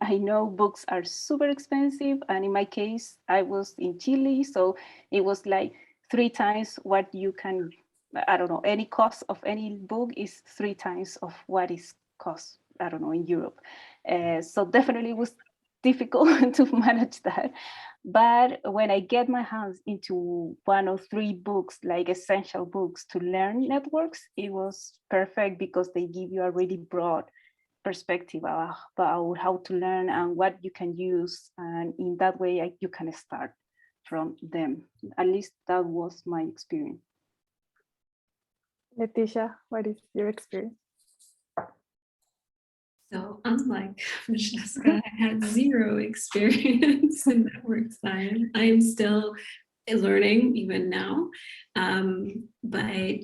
I know books are super expensive, and in my case, I was in Chile, so it was like 3 times what you can, I don't know, any cost of any book is 3 times of what is cost, I don't know, in Europe. So definitely was difficult to manage that. But when I get my hands into 1 or 3 books, like essential books to learn networks, it was perfect because they give you a really broad perspective about how to learn and what you can use. And in that way, you can start from them. At least that was my experience. Leticia, what is your experience? So unlike Francesca, I had 0 experience in network science. I am still learning even now. But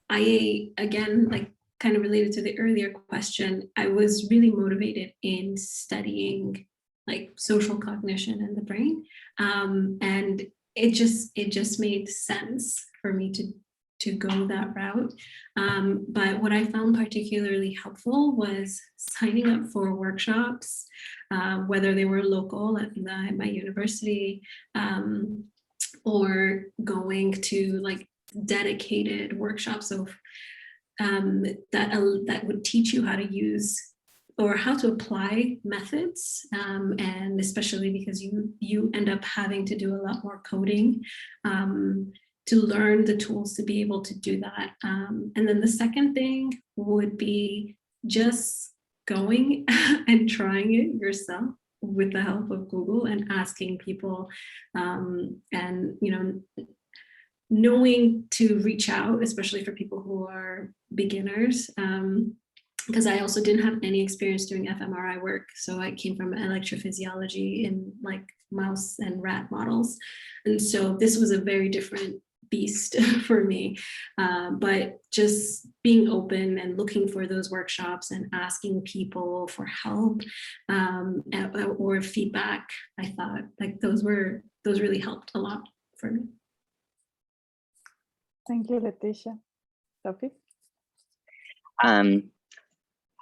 I, again, like kind of related to the earlier question, I was really motivated in studying like social cognition in the brain. And it just made sense for me to go that route. But what I found particularly helpful was signing up for workshops, whether they were local at my university, or going to like dedicated workshops of that would teach you how to use or how to apply methods, and especially because you end up having to do a lot more coding to learn the tools to be able to do that. And then the second thing would be just going and trying it yourself with the help of Google and asking people, and knowing to reach out, especially for people who are beginners, because I also didn't have any experience doing fMRI work. So I came from electrophysiology in like mouse and rat models. And so this was a very different beast for me. But just being open and looking for those workshops and asking people for help or feedback, I thought like those really helped a lot for me. Thank you, Leticia. Sophie?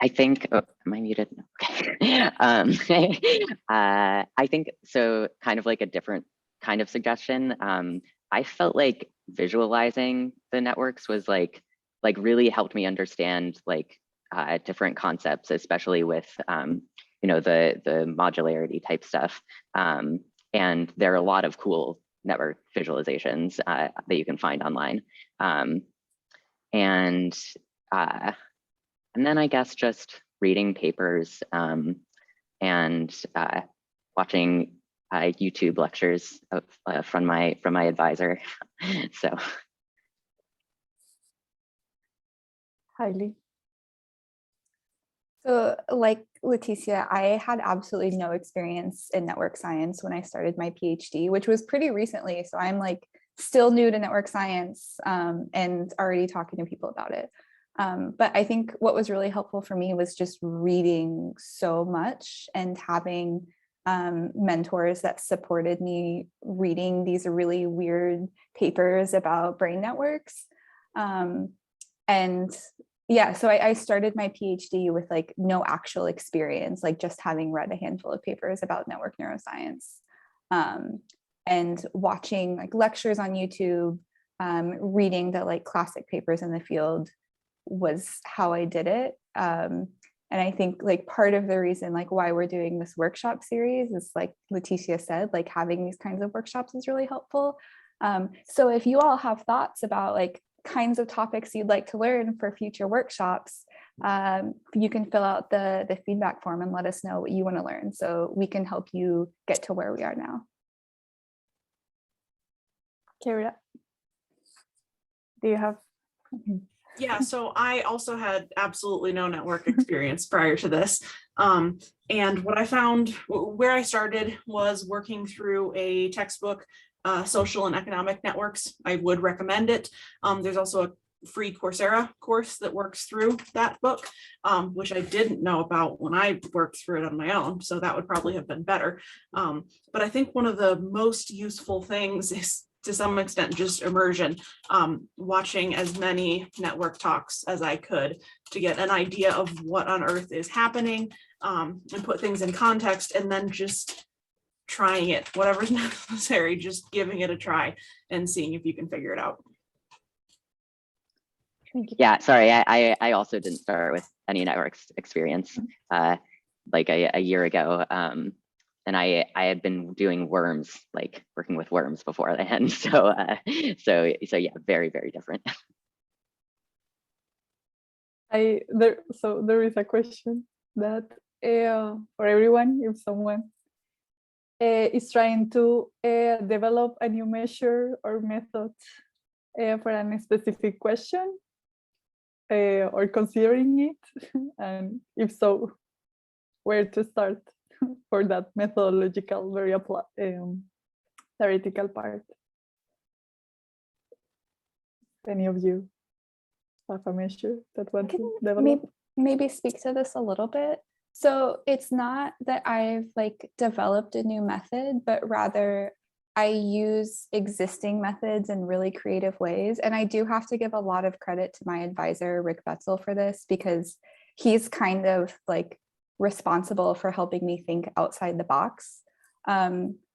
I think, oh, am I muted? Okay. I think, so kind of like a different kind of suggestion. I felt like visualizing the networks was like really helped me understand like different concepts, especially with, you know, the modularity type stuff. And there are a lot of cool network visualizations that you can find online. And then I guess just reading papers and watching YouTube lectures from my advisor. So. Hailey. So like Leticia, I had absolutely no experience in network science when I started my PhD, which was pretty recently. So I'm like still new to network science and already talking to people about it. But I think what was really helpful for me was just reading so much and having mentors that supported me reading these really weird papers about brain networks. And yeah, so I started my PhD with like no actual experience, like just having read a handful of papers about network neuroscience and watching like lectures on YouTube, reading the like classic papers in the field was how I did it. And I think like part of the reason like why we're doing this workshop series is like Leticia said, like having these kinds of workshops is really helpful. So if you all have thoughts about like kinds of topics you'd like to learn for future workshops, you can fill out the feedback form and let us know what you want to learn so we can help you get to where we are now. Kira, do you have? Yeah, so I also had absolutely no network experience prior to this. And what I found, where I started was working through a textbook, Social and Economic Networks. I would recommend it. There's also a free Coursera course that works through that book, which I didn't know about when I worked through it on my own. So that would probably have been better. But I think one of the most useful things is to some extent just immersion, watching as many network talks as I could to get an idea of what on earth is happening and put things in context, and then just trying it, whatever's necessary, just giving it a try and seeing if you can figure it out. Yeah, sorry, I also didn't start with any networks experience like a year ago. And I had been doing worms, like working with worms before then. So yeah, very, very different. So there is a question that for everyone, if someone is trying to develop a new measure or method for a specific question or considering it, and if so, where to start for that methodological, very theoretical part. Any of you have a measure that want to develop? Maybe speak to this a little bit. So it's not that I've like developed a new method, but rather I use existing methods in really creative ways. And I do have to give a lot of credit to my advisor, Rick Betzel, for this, because he's kind of like responsible for helping me think outside the box.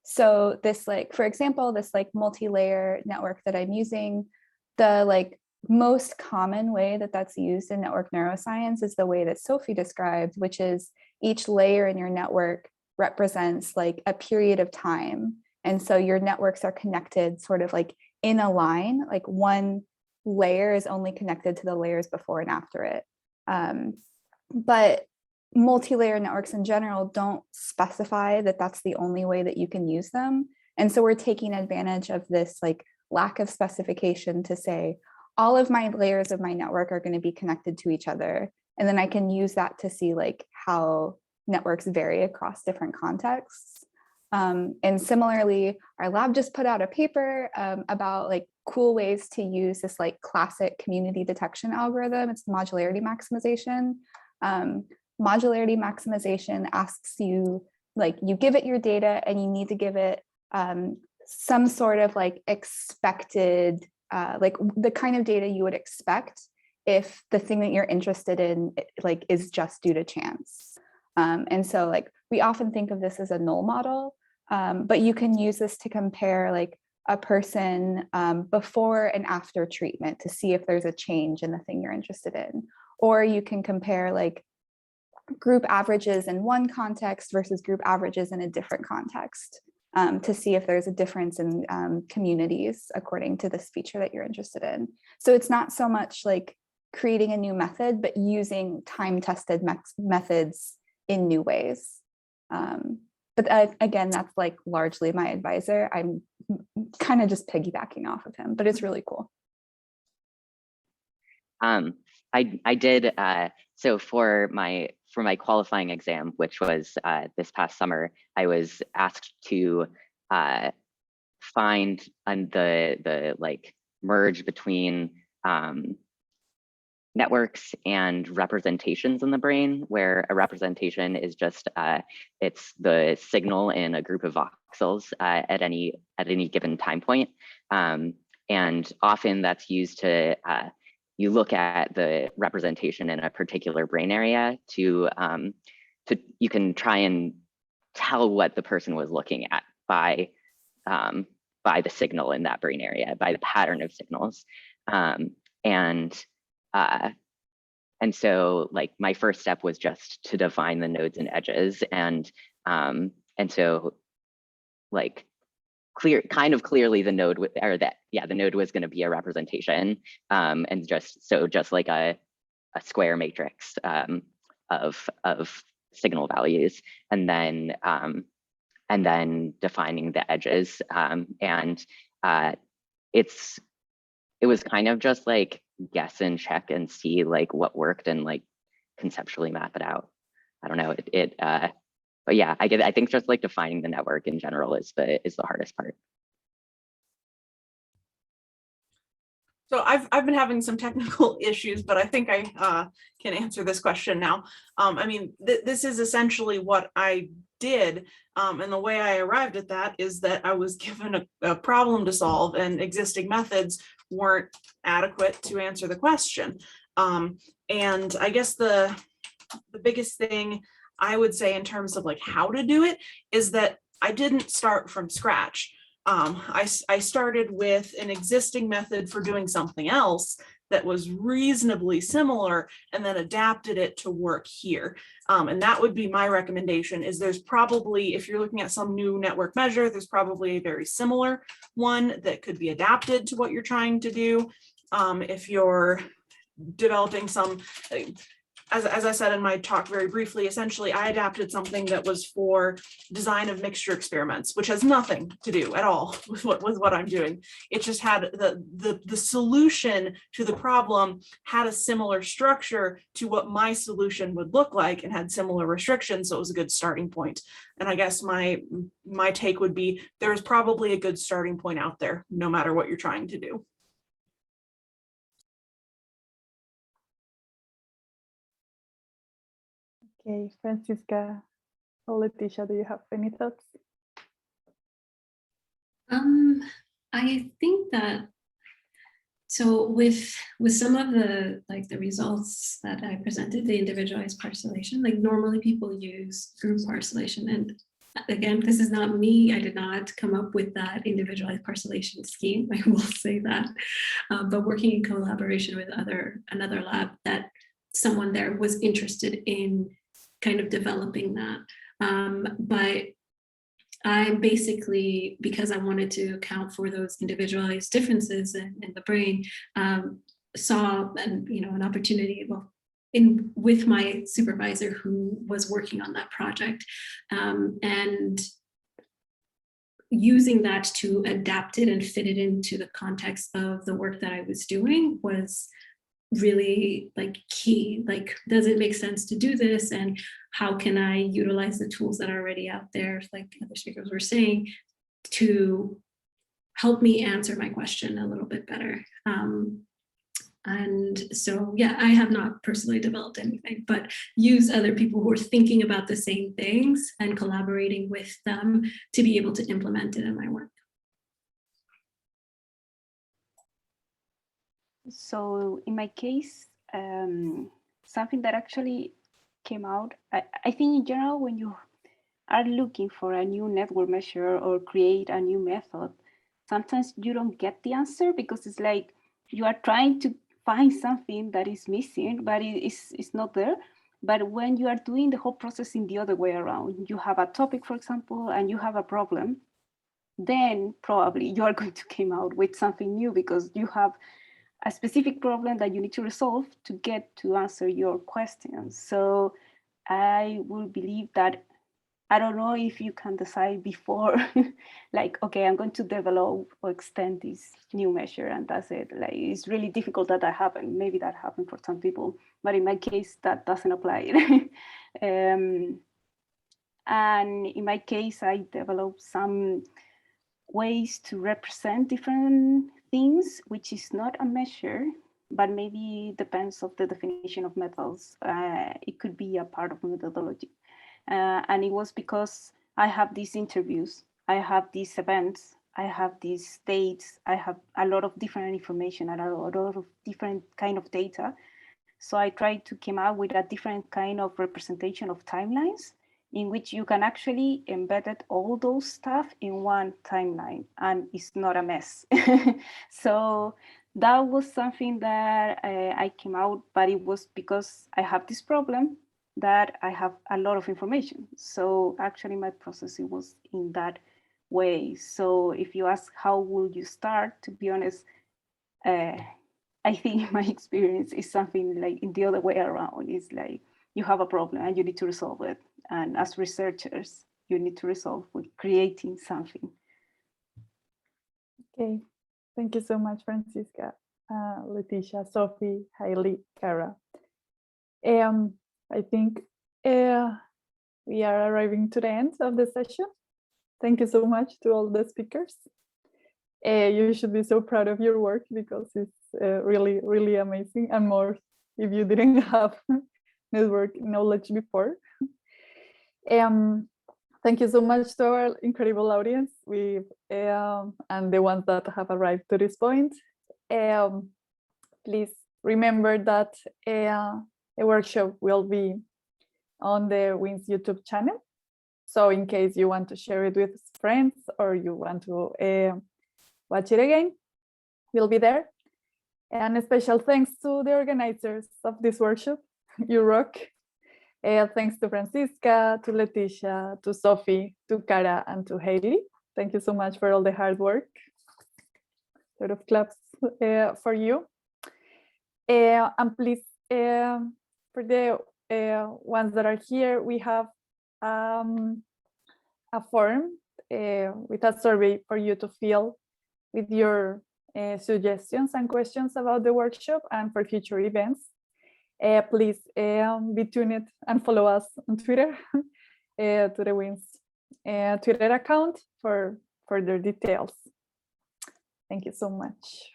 So this, like, for example, this like multi-layer network that I'm using, the like most common way that that's used in network neuroscience is the way that Sophie described, which is each layer in your network represents like a period of time. And so your networks are connected sort of like in a line, like one layer is only connected to the layers before and after it. But multi-layer networks in general don't specify that that's the only way that you can use them. And so we're taking advantage of this like lack of specification to say, all of my layers of my network are going to be connected to each other. And then I can use that to see like how networks vary across different contexts. And similarly, our lab just put out a paper about like cool ways to use this like classic community detection algorithm. It's modularity maximization. Modularity maximization asks you, like, you give it your data and you need to give it some sort of like expected, like the kind of data you would expect if the thing that you're interested in like is just due to chance. And so like we often think of this as a null model, but you can use this to compare like a person before and after treatment to see if there's a change in the thing you're interested in. Or you can compare like group averages in one context versus group averages in a different context to see if there's a difference in communities according to this feature that you're interested in. So it's not so much like creating a new method, but using time-tested methods in new ways. But again, that's like largely my advisor. I'm kind of just piggybacking off of him, but it's really cool. I did, so for my qualifying exam, which was this past summer, I was asked to find the like merge between networks and representations in the brain, where a representation is just it's the signal in a group of voxels at any given time point, and often that's used to you look at the representation in a particular brain area to you can try and tell what the person was looking at by the signal in that brain area, by the pattern of signals, and so like my first step was just to define the nodes and edges, and so like clearly the node the node was going to be a representation, and just like a square matrix of signal values, and then defining the edges, and it was kind of just like guess and check and see like what worked and like conceptually map it out. I don't know, but yeah, I think just like defining the network in general is the hardest part. So I've been having some technical issues, but I think I can answer this question now. I mean, this is essentially what I did, and the way I arrived at that is that I was given a problem to solve, and existing methods weren't adequate to answer the question. And I guess the biggest thing I would say in terms of like how to do it is that I didn't start from scratch. I started with an existing method for doing something else that was reasonably similar, and then adapted it to work here. And that would be my recommendation, is there's probably, if you're looking at some new network measure, there's probably a very similar one that could be adapted to what you're trying to do. If you're developing some, as I said in my talk very briefly, essentially I adapted something that was for design of mixture experiments, which has nothing to do at all with what I'm doing. It just had the solution to the problem had a similar structure to what my solution would look like, and had similar restrictions, so it was a good starting point. And I guess my take would be there's probably a good starting point out there, no matter what you're trying to do. Okay, Francisca or Leticia, do you have any thoughts? I think that, so with some of the results that I presented, the individualized parcellation, like normally people use group parcellation, and again, this is not me. I did not come up with that individualized parcellation scheme, I will say that, but working in collaboration with another lab, that someone there was interested in kind of developing that. But I basically, because I wanted to account for those individualized differences in the brain, saw an opportunity, with my supervisor who was working on that project, and using that to adapt it and fit it into the context of the work that I was doing was really like key. Like, does it make sense to do this, and how can I utilize the tools that are already out there, like other speakers were saying, to help me answer my question a little bit better. And so, yeah, I have not personally developed anything, but use other people who are thinking about the same things and collaborating with them to be able to implement it in my work. So in my case, something that actually came out, I think in general, when you are looking for a new network measure or create a new method, sometimes you don't get the answer because it's like you are trying to find something that is missing, but it's not there. But when you are doing the whole process in the other way around, you have a topic, for example, and you have a problem, then probably you are going to come out with something new because you have a specific problem that you need to resolve to get to answer your questions. So I will believe that, I don't know if you can decide before, like, okay, I'm going to develop or extend this new measure and that's it. Like, it's really difficult that happened. Maybe that happened for some people, but in my case, that doesn't apply. And in my case, I developed some ways to represent different things, which is not a measure, but maybe depends of the definition of methods. It could be a part of methodology. And it was because I have these interviews, I have these events, I have these dates, I have a lot of different information and a lot of different kind of data. So I tried to come out with a different kind of representation of timelines in which you can actually embed all those stuff in one timeline and it's not a mess. So that was something that I came out, but it was because I have this problem that I have a lot of information. So actually my process, it was in that way. So if you ask how will you start, to be honest, I think my experience is something like in the other way around. It's like you have a problem and you need to resolve it. And as researchers, you need to resolve with creating something. Okay, thank you so much, Francisca, Leticia, Sophie, Hailey, Cara. I think we are arriving to the end of the session. Thank you so much to all the speakers. You should be so proud of your work because it's really, really amazing, and more if you didn't have network knowledge before. Thank you so much to our incredible audience and the ones that have arrived to this point. Please remember that the workshop will be on the WiNS YouTube channel. So in case you want to share it with friends or you want to watch it again, we'll be there. And a special thanks to the organizers of this workshop. You rock. Thanks to Francisca, to Leticia, to Sophie, to Cara, and to Hailey. Thank you so much for all the hard work. A lot of claps for you. And please, for the ones that are here, we have a form with a survey for you to fill with your suggestions and questions about the workshop and for future events. Please be tuned and follow us on Twitter to the WiNS Twitter account for further details. Thank you so much.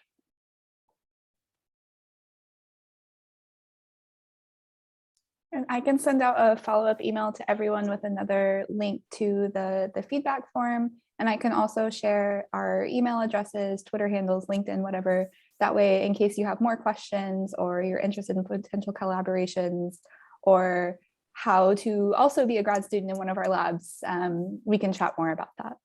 And I can send out a follow-up email to everyone with another link to the feedback form. And I can also share our email addresses, Twitter handles, LinkedIn, whatever. That way, in case you have more questions or you're interested in potential collaborations or how to also be a grad student in one of our labs, we can chat more about that.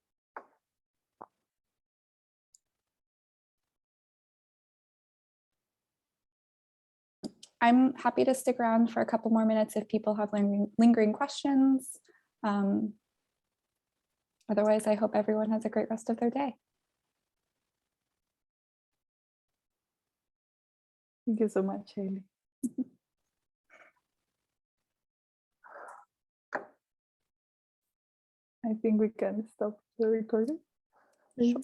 I'm happy to stick around for a couple more minutes if people have lingering questions. Otherwise, I hope everyone has a great rest of their day. Thank you so much, Hailey. I think we can stop the recording. Sure.